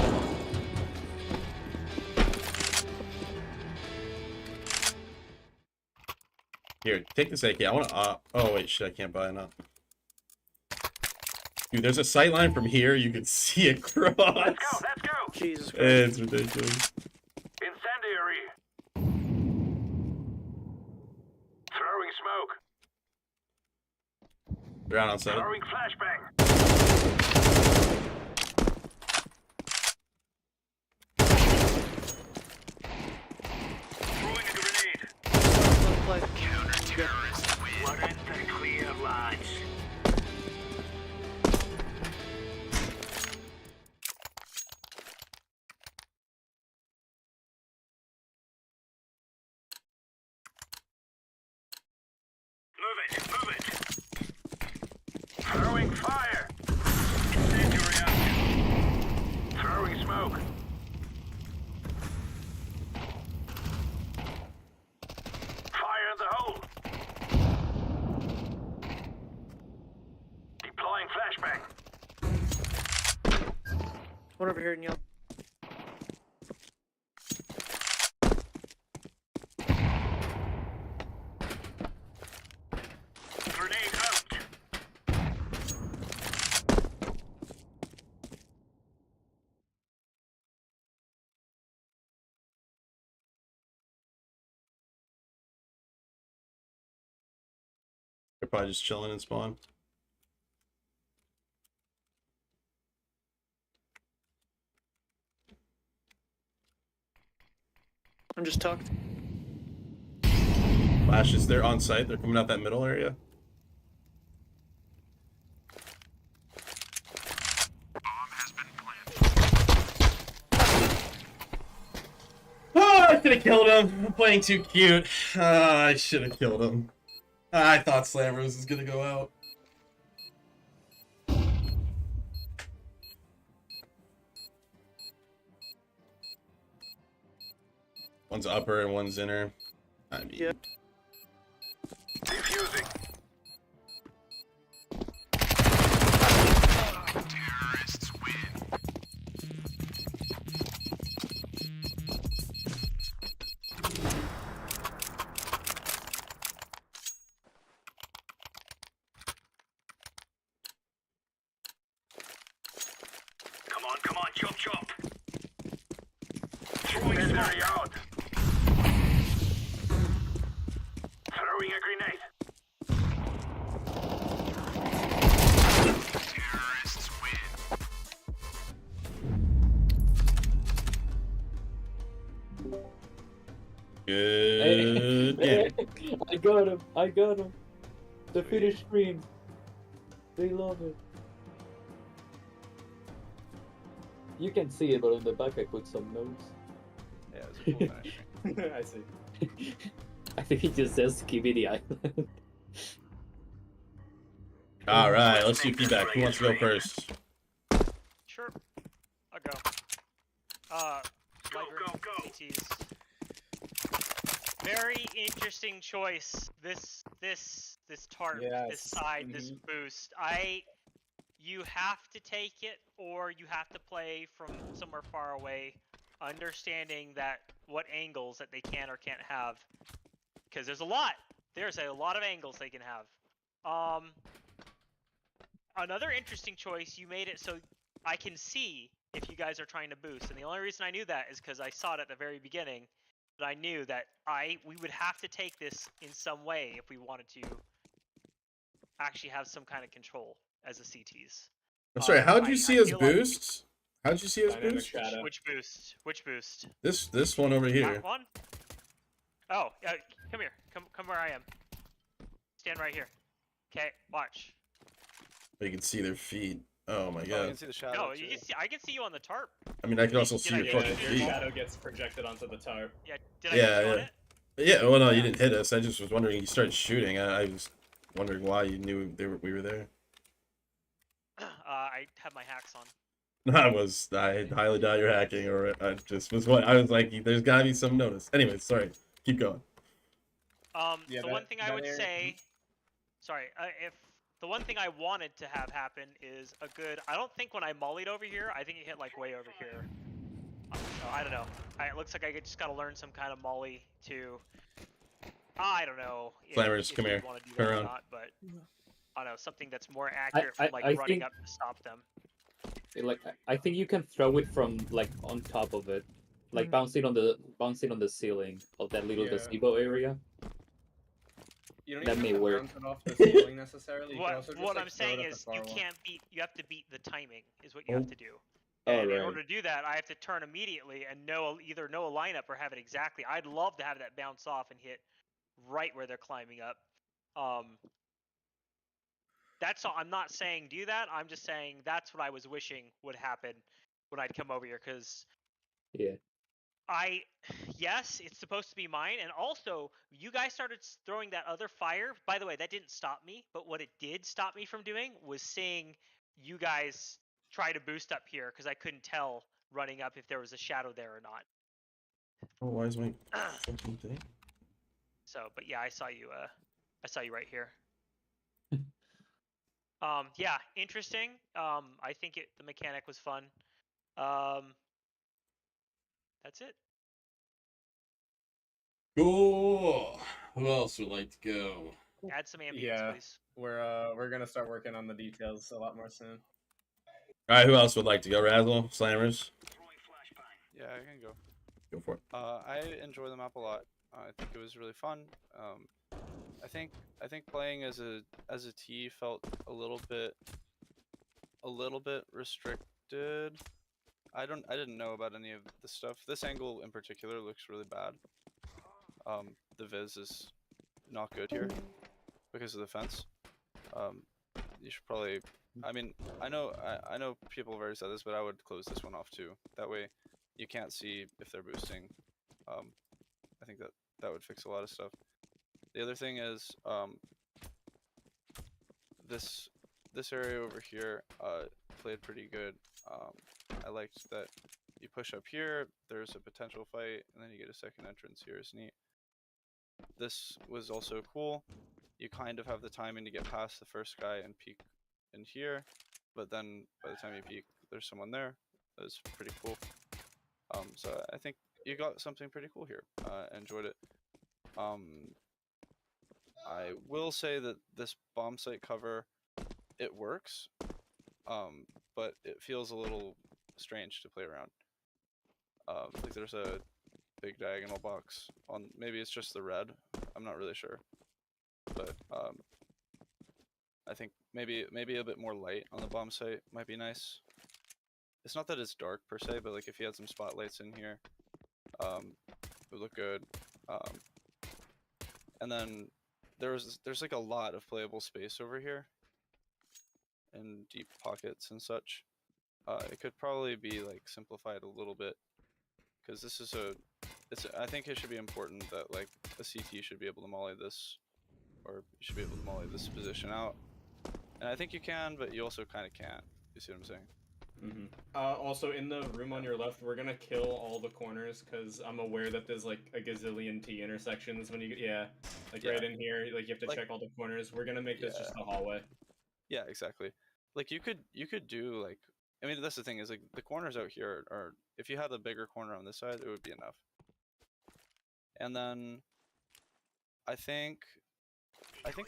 Here, take this AK. I want to. Oh wait, shit! I can't buy enough. Dude, there's a sight line from here. You can see it cross. Let's go, let's go. Jesus Christ. It's ridiculous. Incendiary. Throwing smoke. They're out on site. Throwing flashbang. Throwing a grenade. Like, Counter-terrorists win. What is the clear lines? Move it, move it. Throwing fire. Incendiary out. Throwing smoke. Fire in the hole. Deploying flashbang. one over here in yellow. probably just chilling in spawn. I'm just talking. Flashes, they're on site. They're coming out that middle area. Oh, I should have killed him. I'm playing too cute. I should have killed him. I thought Slammers was gonna go out. One's upper and one's inner. I mean, Yeah. Defusing. Come on, chop chop. Throwing scenario out. Throwing a grenade. Terrorists win. good game. I got him. I got him. The finish screen. They love it. You can see it, but on the back I put some notes. Yeah, it was a cool finish. I see. I think he just says give me the island. All right, let's do feedback. Who wants to go first? Sure. I'll go. Go, Lightroom go. CTs. Very interesting choice. This tarp, this Yes, side, this boost. You have to take it, or you have to play from somewhere far away, understanding that what angles that they can or can't have, because there's a lot. There's a lot of angles they can have. Another interesting choice, you made it so I can see if you guys are trying to boost, and the only reason I knew that is because I saw it at the very beginning. But I knew that we would have to take this in some way if we wanted to actually have some kind of control as a CTs. I'm sorry, how'd you see us feel like- boost? How'd you see us Dynamic boost? shadow. Which boost? Which boost? This one over here. That one? Oh, come here. Come where I am. Stand right here. Okay, watch. You can see their feet. Oh my Oh, you god. can see the shadow. No, too. you can see. I can see you on the tarp. I mean, I can also Did see I your get fucking you? Your feet. shadow gets projected onto the tarp. Yeah. Did I Yeah, get you on yeah. it? Yeah, well, no, you didn't hit us. I just was wondering. You started shooting. I was wondering why you knew we were there. I have my hacks on. I highly doubt you're hacking, or I just was what I was like. There's gotta be some notice. Anyway, sorry. Keep going. Yeah, The one thing I that would area- say, sorry, if the one thing I wanted to have happen is a good. I don't think when I mollied over here, I think it hit like way over here. So I don't know. It looks like I just gotta learn some kind of molly to. I don't know. Flammers, come you here. wanna do Turn that or around. not, but I don't know, something that's more accurate I- from like I running think- up to stop them. I think you can throw it from like on top of it, like bouncing on the ceiling of that little Yeah. gazebo area. You don't That even may have to work. bounce it off the ceiling necessarily. You can also What just, like, I'm throw it saying at the is far you wall. can't beat. You have to beat the timing. Is what you Oh. have to do. Oh, And in right. order to do that, I have to turn immediately and either know a lineup or have it exactly. I'd love to have that bounce off and hit right where they're climbing up. That's all. I'm not saying do that. I'm just saying that's what I was wishing would happen when I'd come over here, because Yeah. yes, it's supposed to be mine, and also you guys started throwing that other fire. By the way, that didn't stop me, but what it did stop me from doing was seeing you guys try to boost up here, because I couldn't tell running up if there was a shadow there or not. Oh, why is my fucking thing? So, but yeah, I saw you right here. Yeah, interesting. I think the mechanic was fun. That's it. Cool. Who else would like to go? Add some ambience, Yeah. please. We're gonna start working on the details a lot more soon. All right, who else would like to go? Razzle, Slammers, Yeah, I can go. go for it. I enjoy the map a lot. I think it was really fun. I think playing as a T felt a little bit restricted. I didn't know about any of the stuff. This angle in particular looks really bad. The viz is not good here because of the fence. You should probably. I mean, I know people have already said this, but I would close this one off too. That way, you can't see if they're boosting. I think that would fix a lot of stuff. The other thing is this area over here played pretty good. I liked that you push up here, there's a potential fight, and then you get a second entrance here is neat. This was also cool. You kind of have the timing to get past the first guy and peek in here, but then by the time you peek, there's someone there. That was pretty cool. So I think you got something pretty cool here. Enjoyed it. I will say that this bomb site cover, it works, but it feels a little strange to play around. Like there's a big diagonal box on, maybe it's just the red, I'm not really sure, but I think maybe a bit more light on the bomb site might be nice. It's not that it's dark per se, but like if you had some spotlights in here, it would look good. And then there's like a lot of playable space over here and deep pockets and such. It could probably be like simplified a little bit, because this is I think it should be important that like a CT should be able to molly this, or you should be able to molly this position out. And I think you can, but you also kind of can't. You see what I'm saying? Mm-hmm. Also, in the room on your left, we're gonna kill all the corners because I'm aware that there's like a gazillion T intersections when you right in here, like you have to like, check all the corners. We're gonna make this just a hallway. Yeah, exactly. Like you could do like, I mean that's the thing is like the corners out here are, if you had a bigger corner on this side, it would be enough. And then I think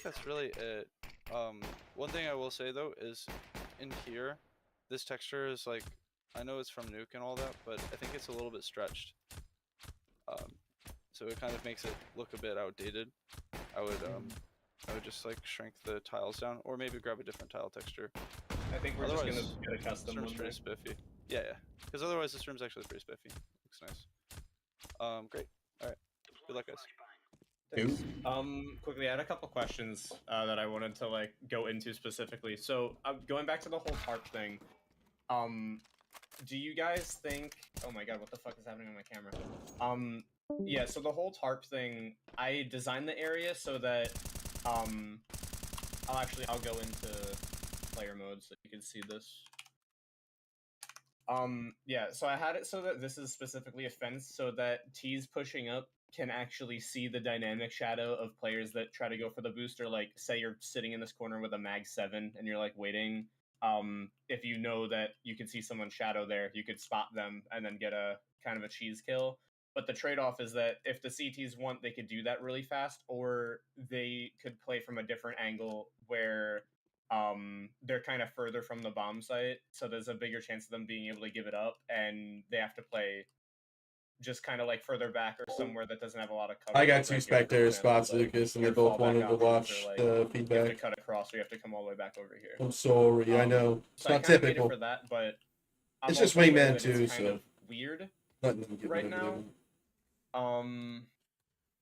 that's really it. One thing I will say though is in here, this texture is like, I know it's from Nuke and all that, but I think it's a little bit stretched. So it kind of makes it look a bit outdated. I would just like shrink the tiles down, or maybe grab a different tile texture. I think we're just gonna get a custom one. This room's pretty spiffy. Yeah. Because otherwise this room's actually pretty spiffy. Looks nice. Great. Alright. Good luck, guys. Thanks. Quickly, I had a couple questions that I wanted to like go into specifically. So, going back to the whole tarp thing, do you guys think? Oh my god, what the fuck is happening on my camera? Yeah. So the whole tarp thing, I designed the area so that I'll go into player mode so you can see this. Yeah. So I had it so that this is specifically a fence, so that T's pushing up can actually see the dynamic shadow of players that try to go for the booster. Like, say you're sitting in this corner with a mag 7 and you're like waiting. If you know that you can see someone's shadow there, you could spot them and then get a kind of a cheese kill. But the trade-off is that if the CTs want, they could do that really fast, or they could play from a different angle where they're kind of further from the bomb site, so there's a bigger chance of them being able to give it up, and they have to play just kind of like further back or somewhere that doesn't have a lot of cover. I got two spectator spots, Lucas, and they both wanted to watch the feedback. You have to cut across, or you have to come all the way back over here. I'm sorry, I know. It's not typical. For that, but it's just Wingman too, so kind of weird right now.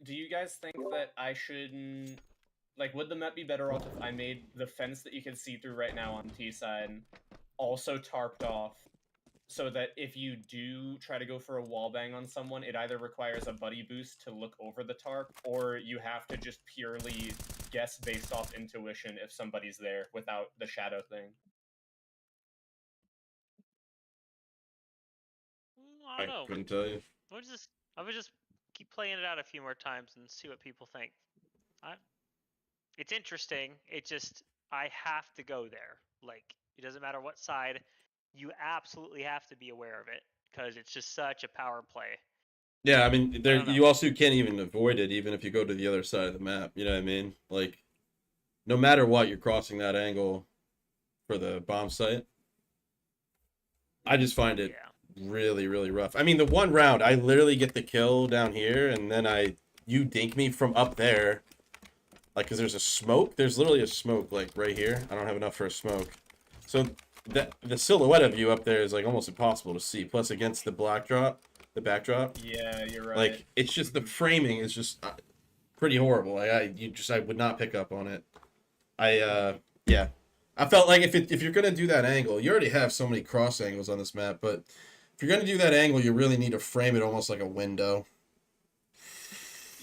Do you guys think that I shouldn't, like, would the map be better off if I made the fence that you can see through right now on T side also tarped off, so that if you do try to go for a wall bang on someone, it either requires a buddy boost to look over the tarp, or you have to just purely guess based off intuition if somebody's there without the shadow thing? I don't know. Couldn't tell you. I would just keep playing it out a few more times and see what people think. It's interesting. It just, I have to go there. Like, it doesn't matter what side. You absolutely have to be aware of it because it's just such a power play. Yeah, I mean, you also can't even avoid it, even if you go to the other side of the map. You know what I mean? Like, no matter what, you're crossing that angle for the bomb site. I just find it really, really rough. I mean, the one round, I literally get the kill down here, and then you dink me from up there, like, because there's a smoke. There's literally a smoke, like, right here. I don't have enough for a smoke. So the silhouette of you up there is, like, almost impossible to see. Plus, against the the backdrop, Yeah, you're right. like, it's just, the framing is just pretty horrible. Like, I would not pick up on it. Yeah. I felt like if you're gonna do that angle, you already have so many cross angles on this map, but if you're gonna do that angle, you really need to frame it almost like a window.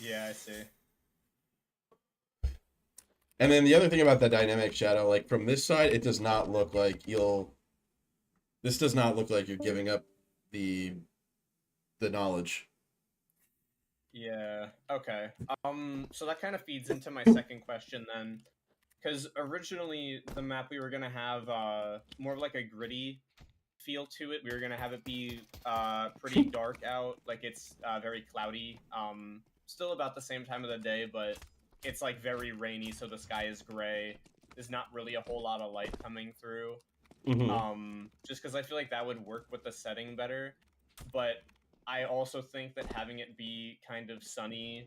Yeah, I see. And then the other thing about the dynamic shadow, like from this side, it does not look like this does not look like you're giving up the knowledge. Yeah. Okay. So that kind of feeds into my second question then, because originally the map we were gonna have more of like a gritty feel to it. We were gonna have it be pretty dark out, like it's very cloudy. Still about the same time of the day, but it's like very rainy, so the sky is gray. There's not really a whole lot of light coming through. Just because I feel like that would work with the setting better. But I also think that having it be kind of sunny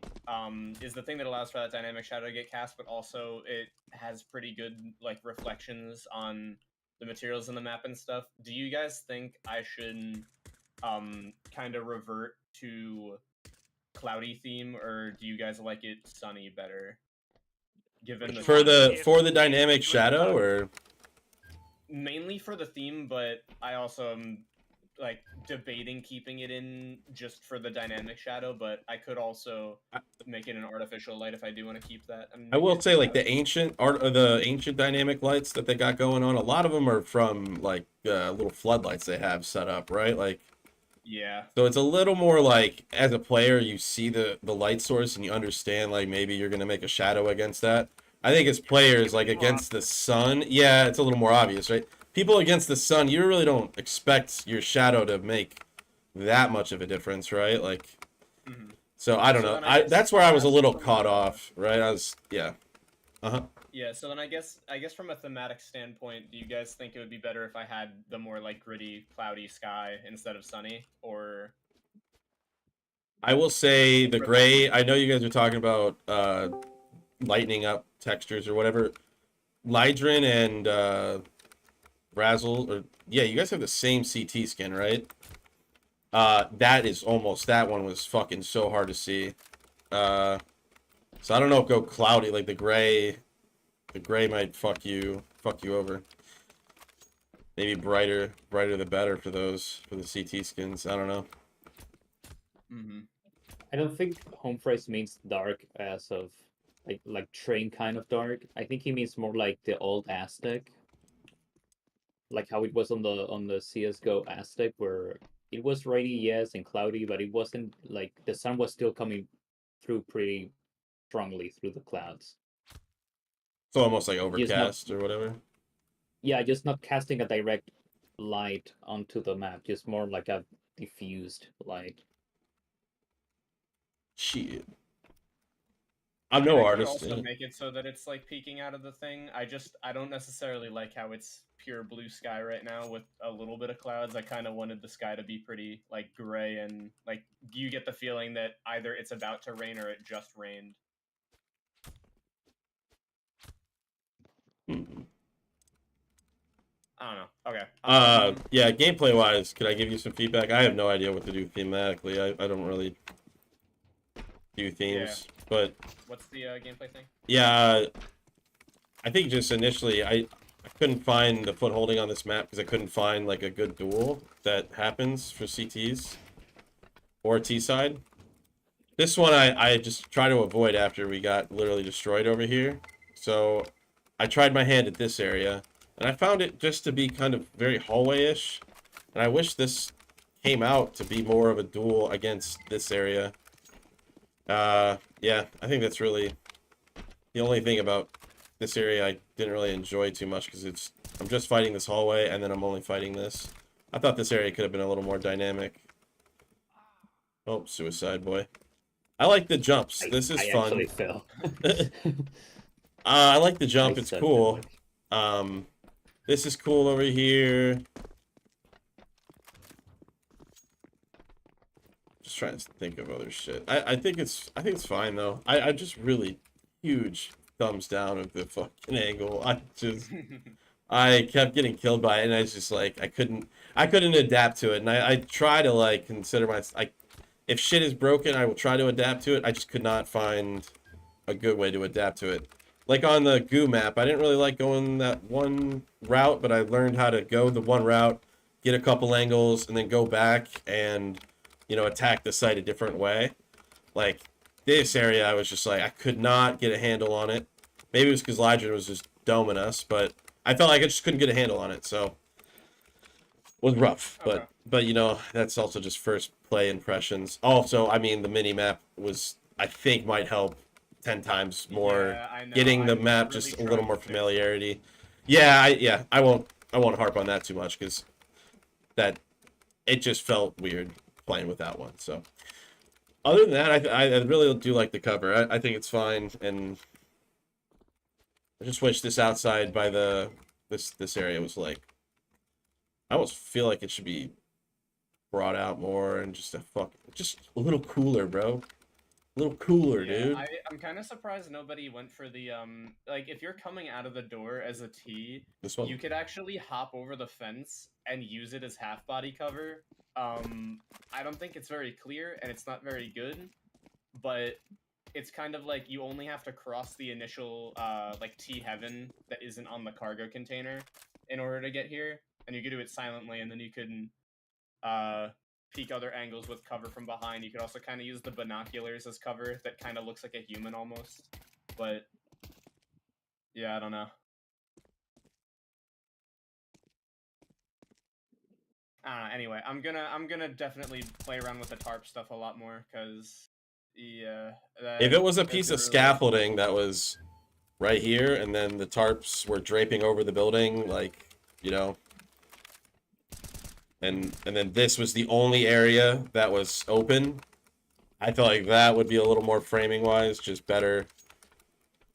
is the thing that allows for that dynamic shadow to get cast, but also it has pretty good like reflections on the materials in the map and stuff. Do you guys think I should kind of revert to cloudy theme, or do you guys like it sunny better? Given the For If- the dynamic shadow, or mainly for the theme, but I also am like debating keeping it in just for the dynamic shadow, but I could also make it an artificial light if I do want to keep that. I will say, like, the ancient dynamic lights that they got going on, a lot of them are from like little floodlights they have set up, right? Like, yeah. so it's a little more like, as a player, you see the light source and you understand, like, maybe you're gonna make a shadow against that. I think as players, like, against the sun, yeah, it's a little more obvious, right? People against the sun, you really don't expect your shadow to make that much of a difference, right? Like, so I don't So know. then I guess That's where I was a that's little from caught a- off, right? Yeah. Yeah, so then I guess from a thematic standpoint, do you guys think it would be better if I had the more like gritty, cloudy sky instead of sunny, or I will say the gray. I know you guys are talking about lightening up textures or whatever. Lydrin and Razzle, or yeah, you guys have the same CT skin, right? That one was fucking so hard to see. So I don't know if go cloudy, like the gray might fuck you over. Maybe brighter the better for the CT skins. I don't know. I don't think home price means dark as of like train kind of dark. I think he means more like the old Aztec, like how it was on the CS:GO Aztec, where it was rainy, yes, and cloudy, but it wasn't like the sun was still coming through pretty strongly through the clouds. So almost like Just not, overcast or whatever. yeah, just not casting a direct light onto the map, just more like a diffused light. Shit. I'm I no could artist. also Yeah. make it so that it's like peeking out of the thing. I don't necessarily like how it's pure blue sky right now with a little bit of clouds. I kind of wanted the sky to be pretty like gray, and like you get the feeling that either it's about to rain or it just rained. I don't know. Okay. Yeah, gameplay wise, could I give you some feedback? I have no idea what to do thematically. I don't really do themes, but What's the gameplay thing? yeah, I think just initially I couldn't find the foot holding on this map because I couldn't find like a good duel that happens for CTs or T side. This one I just try to avoid after we got literally destroyed over here. So I tried my hand at this area, and I found it just to be kind of very hallway-ish. And I wish this came out to be more of a duel against this area. Yeah, I think that's really the only thing about this area I didn't really enjoy too much, because I'm just fighting this hallway, and then I'm only fighting this. I thought this area could have been a little more dynamic. Oh, suicide boy. I like the jumps. This is I fun. actually fell. I like the jump. I It's said cool. that. This is cool over here. Just trying to think of other shit. I think it's fine though. I just really huge thumbs down of the fucking angle. I kept getting killed by it, and I was just like, I couldn't adapt to it. And I try to like consider if shit is broken, I will try to adapt to it. I just could not find a good way to adapt to it. Like on the goo map, I didn't really like going that one route, but I learned how to go the one route, get a couple angles, and then go back and, you know, attack the site a different way. Like, this area, I was just like, I could not get a handle on it. Maybe it was because Lydron was just doming us, but I felt like I just couldn't get a handle on it, so it was rough. Okay. But you know, that's also just first play impressions. Also, I mean, the mini map was, I think, might help 10 times more. Yeah, I know. Getting the I'm map really just a trying little to more fix it. familiarity. Yeah, I won't harp on that too much because it just felt weird playing with that one. So other than that, I really do like the cover. I think it's fine, and I just wish this outside by this area was like, I almost feel like it should be brought out more and just a little cooler, bro. A little cooler, Yeah, dude. I'm kind of surprised nobody went for the like if you're coming out of the door as a T, This one. you could actually hop over the fence and use it as half body cover. I don't think it's very clear and it's not very good, but it's kind of like you only have to cross the initial like T heaven that isn't on the cargo container in order to get here, and you can do it silently, and then you can peek other angles with cover from behind. You could also kind of use the binoculars as cover that kind of looks like a human almost. But yeah, I don't know. Anyway, I'm gonna definitely play around with the tarp stuff a lot more because yeah. If it was a that's piece of really- scaffolding that was right here and then the tarps were draping over the building, like, you know, and then this was the only area that was open, I feel like that would be a little more framing wise, just better.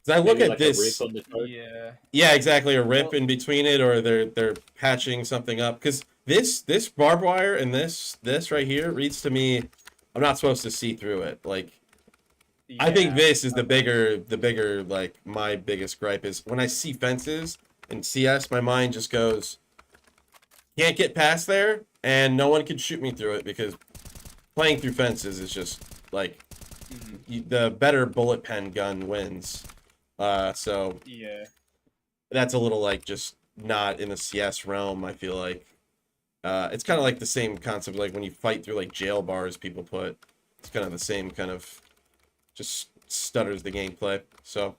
'Cause I look Maybe at like a this. rip on the chart. Yeah. Yeah, exactly. A rip Well- in between it, or they're patching something up. Because this barbed wire and this right here reads to me, I'm not supposed to see through it. Like, I think Yeah, this is the okay. bigger like my biggest gripe is when I see fences in CS, my mind just goes, can't get past there, and no one can shoot me through it because playing through fences is just like the better bullet pen gun wins. So Yeah. that's a little like just not in the CS realm. I feel like it's kind of like the same concept like when you fight through like jail bars people put. It's kind of the same kind of just stutters the gameplay. So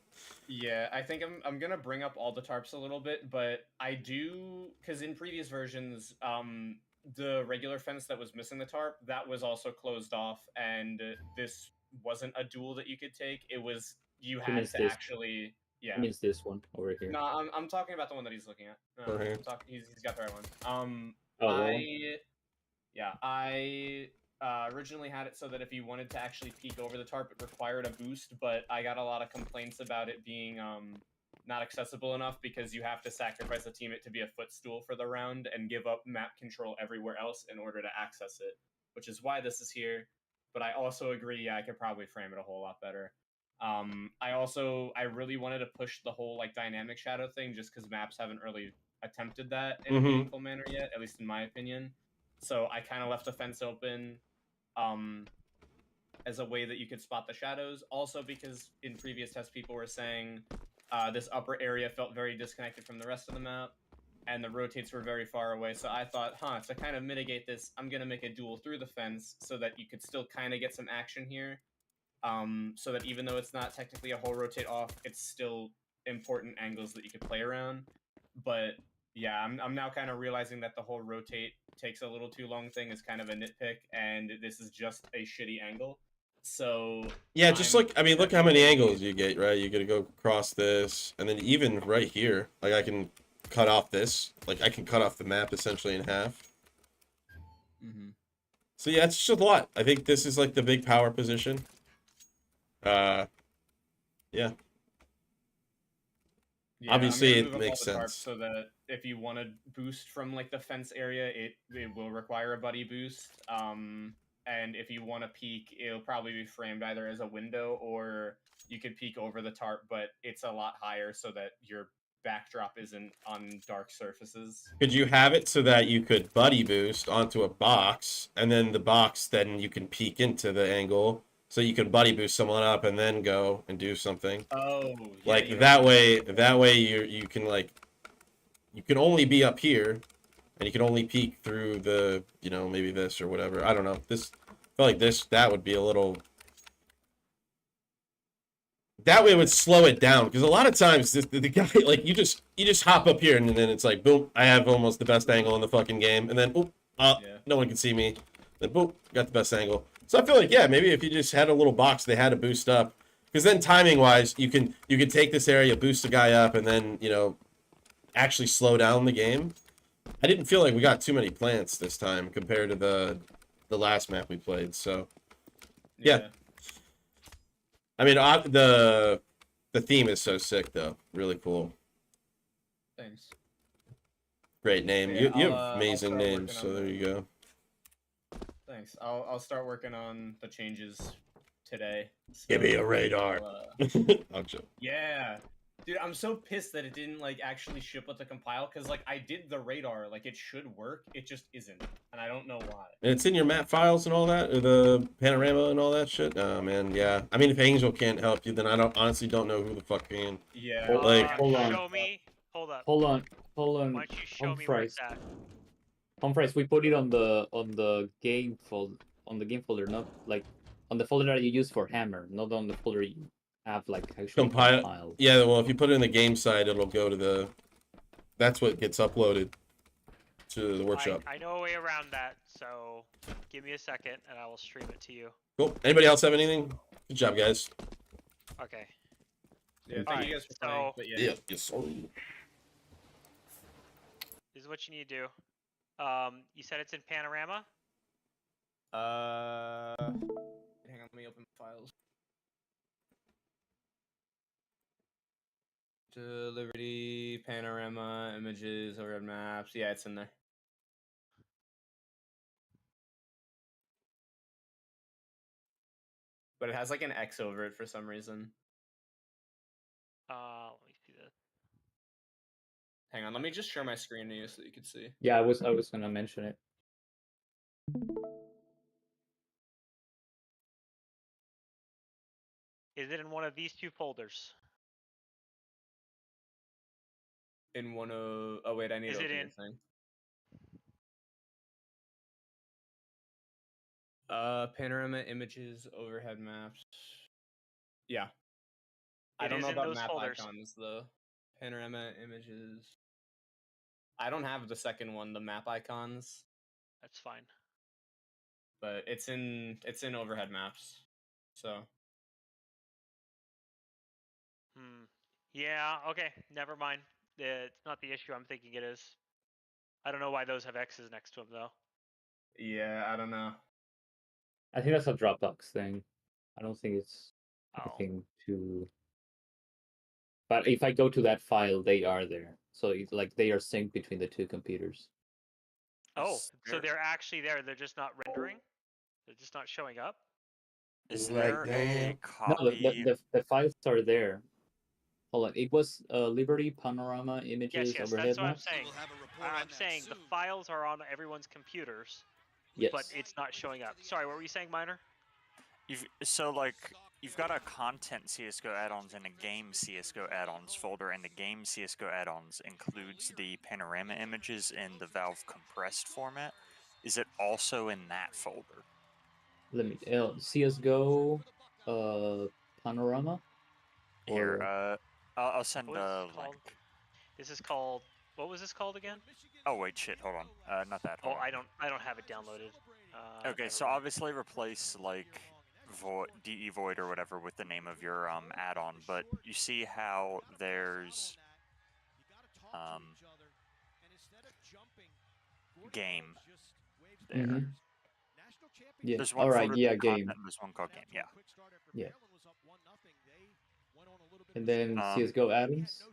Yeah, I think I'm gonna bring up all the tarps a little bit, but I do because in previous versions, the regular fence that was missing the tarp that was also closed off, and this wasn't a duel that you could take. It was you had means to this. actually It means this one over here. No, I'm talking about the one that he's looking at. No, Right here. I'm talking. He's got the right one. Oh, that one? I originally had it so that if you wanted to actually peek over the tarp, it required a boost, but I got a lot of complaints about it being not accessible enough because you have to sacrifice a teammate to be a footstool for the round and give up map control everywhere else in order to access it, which is why this is here. But I also agree, yeah, I could probably frame it a whole lot better. I really wanted to push the whole like dynamic shadow thing just because maps haven't really attempted that in a meaningful manner yet, at least in my opinion. So I kind of left the fence open as a way that you could spot the shadows. Also because in previous tests people were saying this upper area felt very disconnected from the rest of the map and the rotates were very far away. So I thought, to kind of mitigate this, I'm going to make a duel through the fence so that you could still kind of get some action here. So that even though it's not technically a whole rotate off, it's still important angles that you could play around. But yeah, I'm now kind of realizing that the whole rotate takes a little too long thing is kind of a nitpick, and this is just a shitty angle. So yeah, just I'm look. I mean, look how many definitely- angles you get, right? You gotta go across this, and then even right here, like I can cut off this. Like I can cut off the map essentially in half. So yeah, it's just a lot. I think this is like the big power position. Yeah. Yeah, Obviously, I'm it gonna move up makes all the tarps sense. so that if you want to boost from like the fence area, it will require a buddy boost. and if you want to peek, it'll probably be framed either as a window or you could peek over the tarp, but it's a lot higher so that your backdrop isn't on dark surfaces. Could you have it so that you could buddy boost onto a box, and then the box, then you can peek into the angle, so you can buddy boost someone up and then go and do something. Oh, yeah, Like you that have- way, you can like, you can only be up here, and you can only peek through the, you know, maybe this or whatever. I don't know. This, I feel like that would be a little. That way it would slow it down, because a lot of times the guy, like, you just hop up here and then it's like, boom, I have almost the best angle in the fucking game, and then boop, Yeah. no one can see me, then boop, got the best angle. So I feel like, yeah, maybe if you just had a little box they had to boost up, because then timing wise you can take this area, boost the guy up, and then, you know, actually slow down the game. I didn't feel like we got too many plants this time compared to the last map we played. So yeah. I mean, the theme is so sick, though. Really cool. Thanks. Great name. Yeah, you have I'll amazing start names, working so on there that. you go. Thanks. I'll start working on the changes today. Give me So a radar. I'll joke. Yeah. Dude, I'm so pissed that it didn't like actually ship with the compile, because like I did the radar, like it should work, it just isn't, and I don't know why. And it's in your map files and all that, or the panorama and all that shit. Oh man, yeah. I mean, if Angel can't help you, then I honestly don't know who the fuck can. Yeah. Hold- like- hold on. Show me. Hold up. Hold on. Why don't you show me where it's at? Humphreys, we put it on the game folder, not like on the folder that you use for Hammer, not on the folder you have like actually Compile. compiled. Yeah, well, if you put it in the game side, it'll go to the. That's what gets uploaded to the workshop. I know a way around that, so give me a second and I will stream it to you. Cool. Anybody else have anything? Good job, guys. Okay. Yeah, thank you guys for playing. So- But yeah. Yes, sir. This is what you need to do. You said it's in panorama. Hang on, let me open the files. To Liberty, panorama, images, overhead maps. Yeah, it's in there. But it has like an X over it for some reason. Let me see this. Hang on, let me just share my screen to you so you can see. Yeah, I was gonna mention it. Is it in one of these two folders? In one of oh wait, I need Is to it open in- the thing. Panorama images, overhead maps. Yeah. I It don't is know in about those map folders. icons though. Panorama images. I don't have the second one, the map icons, That's fine. but it's in overhead maps. So Yeah, okay, never mind. It's not the issue I'm thinking it is. I don't know why those have X's next to them though. yeah, I don't know. I think that's a Dropbox thing. I don't think it's Oh. anything too. But if I go to that file, they are there. So it's like they are synced between the two computers. Oh, Is so there- they're actually there. They're just not rendering. They're just not showing up. Is Like there a that. No, copy? the files are there. Hold on, it was Liberty Panorama Images Yes, Overhead that's what I'm maps. saying. I'm saying the files are on everyone's computers, Yes. but it's not showing up. Sorry, what were you saying, Minor? You've got a content CSGO add-ons and a game CSGO add-ons folder, and the game CSGO add-ons includes the panorama images in the Valve compressed format. Is it also in that folder? Let me CS:GO Panorama. Here, Or- I'll send What is a this called? link. This is called. What was this called again? Oh wait, shit, hold on. Not that. Oh, hold on. I don't have it downloaded. Okay, never so mind. obviously replace like DE Void or whatever with the name of your add-on, but you see how there's game there. Mhm. Yeah. There's one All right. folder Yeah. called Game. content and there's one called game. Yeah. Yeah. And then Um, CS:GO add-ons.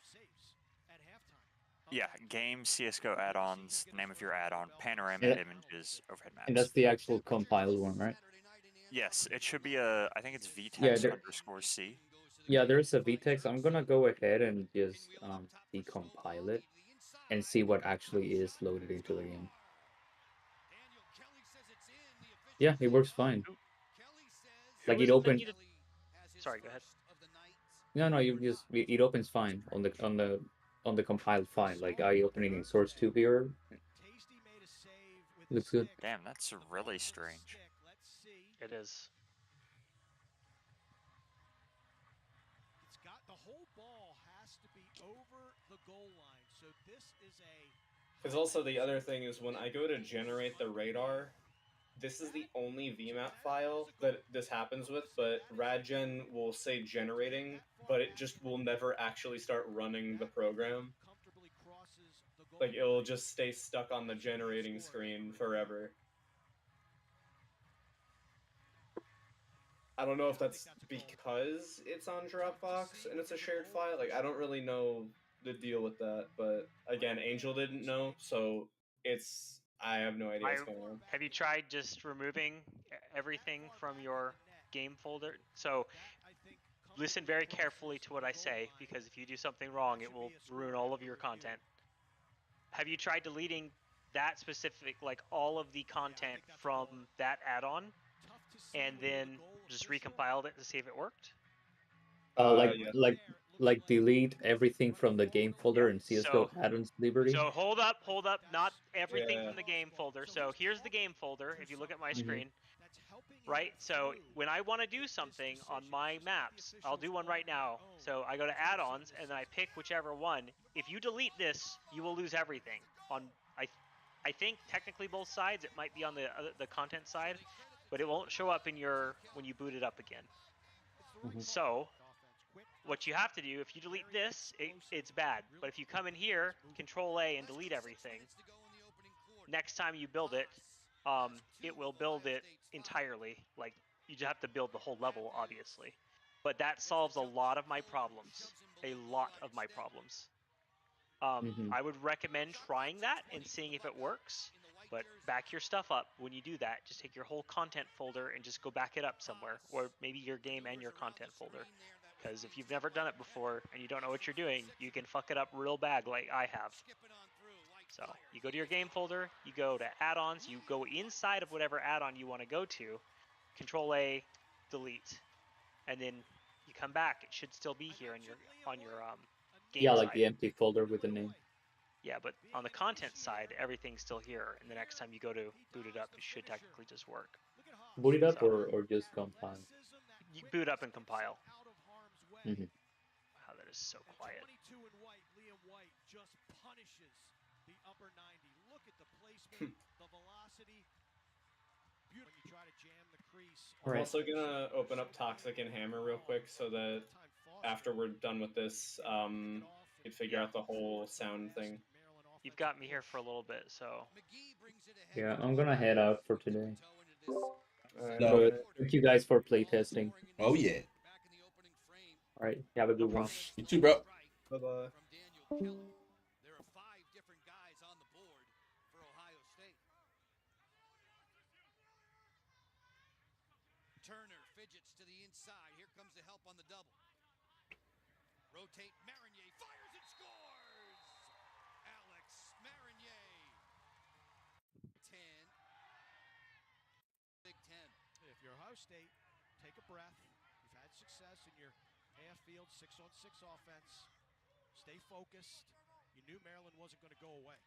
Yeah, game CS:GO add-ons, the name of your add-on, panorama Yeah. images, overhead And maps. that's the actual compiled one, right? Yes, it should be a. I think it's Yeah, vtext_c. Yeah, there's a vtext. I'm gonna go ahead and just decompile it and see what actually is loaded into the game. Yeah, it works fine. Like Who it is it that opened. needed? Sorry, go ahead. No, you just it opens fine on the compiled file. Like I opening in source 2 here. Looks good. Damn, that's really strange. It is. It's got the whole ball has to be over the goal line. So this is a. Because also the other thing is when I go to generate the radar, this is the only VMAP file that this happens with, but Radgen will say generating, but it just will never actually start running the program. Like, it'll just stay stuck on the generating screen forever. I don't know if that's because it's on Dropbox and it's a shared file. Like, I don't really know the deal with that, but again, Angel didn't know, so I have no idea what's going on. Have you tried just removing everything from your game folder? So listen very carefully to what I say, because if you do something wrong, it will ruin all of your content. Have you tried deleting that specific, like all of the content from that add-on, and then just recompiled it to see if it worked? Yeah. Like delete everything from the game folder in CS:GO So add-ons Liberty. So hold up, not everything Yeah. from the game folder. So here's the game folder, if you look at my screen, right? So when I want to do something on my maps, I'll do one right now. So I go to add-ons and then I pick whichever one. If you delete this, you will lose everything. I think technically both sides. It might be on the content side, but it won't show up in your when you boot it up again. So what you have to do, if you delete this, it's bad. But if you come in here, Control A, and delete everything, next time you build it, it will build it entirely. Like, you just have to build the whole level, obviously. But that solves a lot of my problems. A lot of my problems. I would recommend trying that and seeing if it works. But back your stuff up when you do that. Just take your whole content folder and just go back it up somewhere, or maybe your game and your content folder. Because if you've never done it before and you don't know what you're doing, you can fuck it up real bad, like I have. So you go to your game folder, you go to add-ons, you go inside of whatever add-on you want to go to, Control A, delete, and then you come back. It should still be here on your game Yeah, side. like the empty folder with the name. Yeah, but on the content side, everything's still here, and the next time you go to boot it up, it should technically just work. Boot it up So, or just compile. You boot up and compile. Mm-hmm. Wow, that is so quiet. I'm also gonna open up Toxic and Hammer real quick so that after we're done with this, you can figure out the whole sound thing. You've got me here for a little bit, so. Yeah, I'm gonna head out for today. No. But thank you guys for playtesting. Oh yeah. All right, have a good one. You too, bro. Bye bye. Turner fidgets to the inside. Here comes the help on the double. Rotate. Marinier fires and scores! Alex Marinier. 10. Big 10. If you're Ohio State, take a breath. You've had success in your half-field 6-on-6 offense. Stay focused. You knew Maryland wasn't going to go away.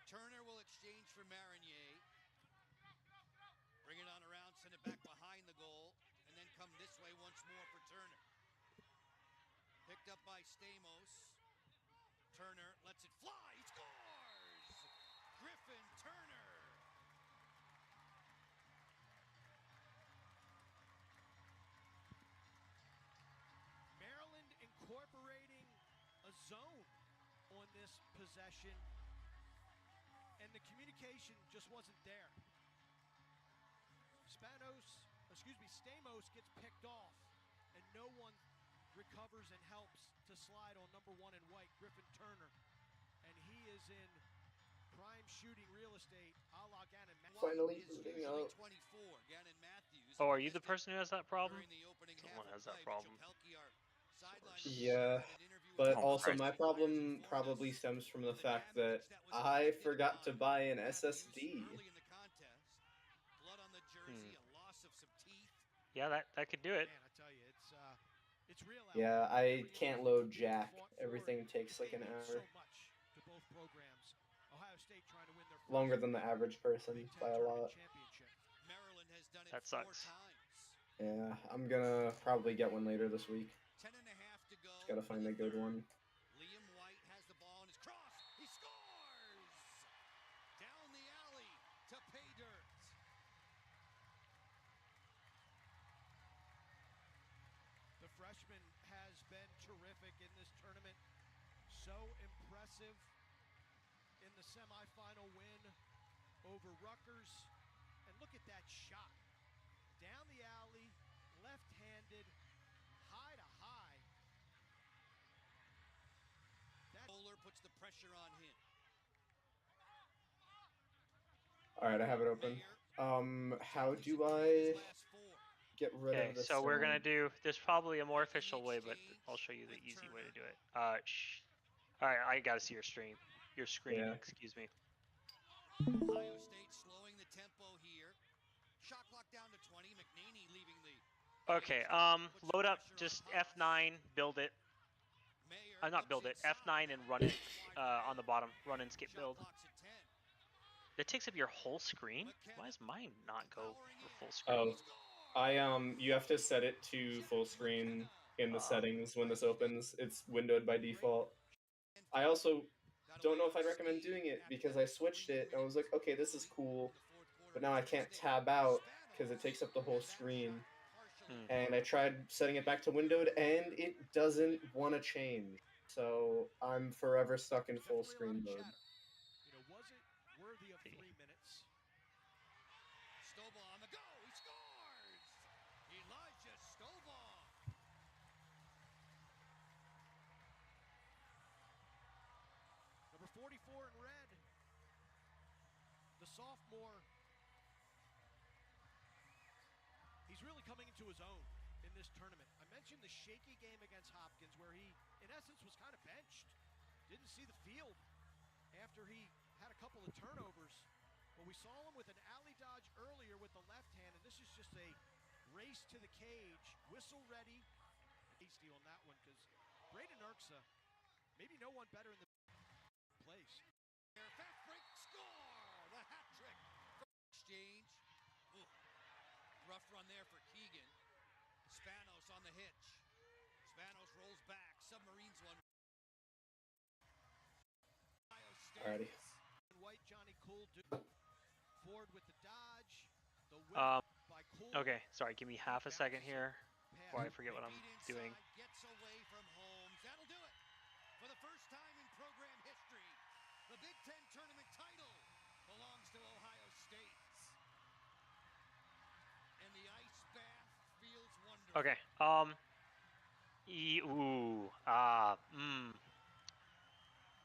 Turner will exchange for Marinier. Bring it on around, send it back behind the goal, and then come this way once more for Turner. Picked up by Stamos. Turner lets it fly. He scores! Griffin Turner. Maryland incorporating a zone on this possession, and the communication just wasn't there. Stamos gets picked off, and no one recovers and helps to slide on number 1 in white, Griffin Turner. and he is in prime shooting real estate a la Gannon Matthews. Finally is booting usually up. 24. Gannon Matthews. Oh, if are he you the missed it person who has that problem? during the opening Someone half of has that play, problem. Mitchell Pelkey, our sideline Yeah, had an interview with but Oh, also Christ. my problem probably stems from the fact that I forgot to buy an SSD. early in the contest. Blood on the jersey, a loss of some teeth. Yeah, that could do it. Man, I tell you, it's real out Yeah, there. I Every can't individual load team Jack. fought for Everything it, takes but like they an mean hour. so much to both programs. Ohio State trying to win their first Longer than the average person Big Ten by a tournament lot. championship. Maryland has done it That 4 sucks. times. Yeah, I'm gonna probably get one later this week. 10 and a half to go. Just gotta find a good one. Liam White has the ball in his cross. He scores! Down the alley to pay dirt. The freshman has been terrific in this tournament. So impressive in the semifinal win over Rutgers. And look at that shot. Down the alley, left-handed, high to high. Bowler puts the pressure on him. Alright, I have it open. How do I get rid Okay, of the so we're gonna sound? do. There's probably a more official way, but I'll show you the easy way to do it. Shh. All right, I gotta see your stream. Your screen. Yeah. Excuse me. Ohio State slowing the tempo here. Shot clock down to 20. McNaney leaving the. Okay. Load up. Just F9. Build it. Not build it. F9 and run it. On the bottom. Run and skip build. That takes up your whole screen. Why does mine not go for full screen? Oh, you have to set it to full screen in the settings when this opens. It's windowed by default. I also don't know if I'd recommend doing it because I switched it and I was like, okay, this is cool, but now I can't tab out because it takes up the whole screen. And I tried setting it back to windowed and it doesn't want to change. So I'm forever stuck in full screen mode. You know, was it worthy of 3 minutes? Stovall on the go. He scores! Elijah Stovall. Number 44 in red. The sophomore. He's really coming into his own in this tournament. I mentioned the shaky game against Hopkins where he, in essence, was kind of benched. Didn't see the field after he had a couple of turnovers. But we saw him with an alley dodge earlier with the left hand, and this is just a race to the cage, whistle ready. Hasty on that one because Braden Urksa, maybe no one better in the place. Fast break, score! The hat trick for exchange. Ooh. Rough run there for Keegan. Spanos on the hitch. Spanos rolls back. Submarines one. Alrighty. White, Johnny Cool, Ford with the dodge. The whip by Cool. Okay, sorry. Give me half a second here before I forget what I'm doing. Gets away from Holmes. That'll do it. For the first time in program history, the Big Ten tournament title belongs to Ohio State. And the ice bath feels wonderful. Okay.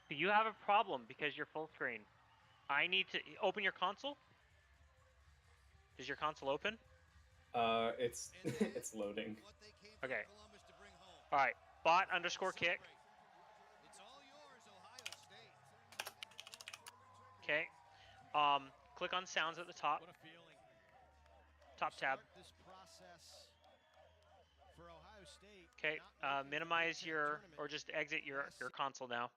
You have a problem because you're full screen. I need to open your console. Is your console open? It's it's loading. Okay. All right. Bot underscore kick. It's all yours, Ohio State. Okay. Click on sounds at the top. What a feeling. Top tab. This process for Ohio State. Okay. Minimize your or just exit your console now.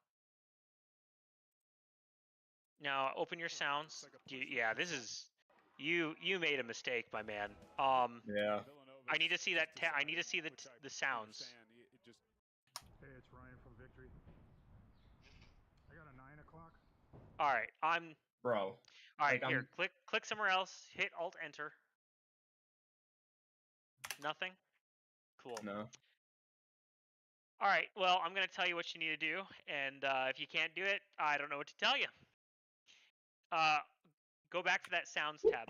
Now open your sounds. Yeah, this is you made a mistake, my man. Yeah. I need to see that. I need to see the sounds. Hey, it's Ryan from Victory. I got a 9 o'clock. All right, Bro. All right, like, here. Click somewhere else. Hit Alt Enter. Nothing. Cool. No. All right. Well, I'm gonna tell you what you need to do, and if you can't do it, I don't know what to tell you. Go back to that sounds tab.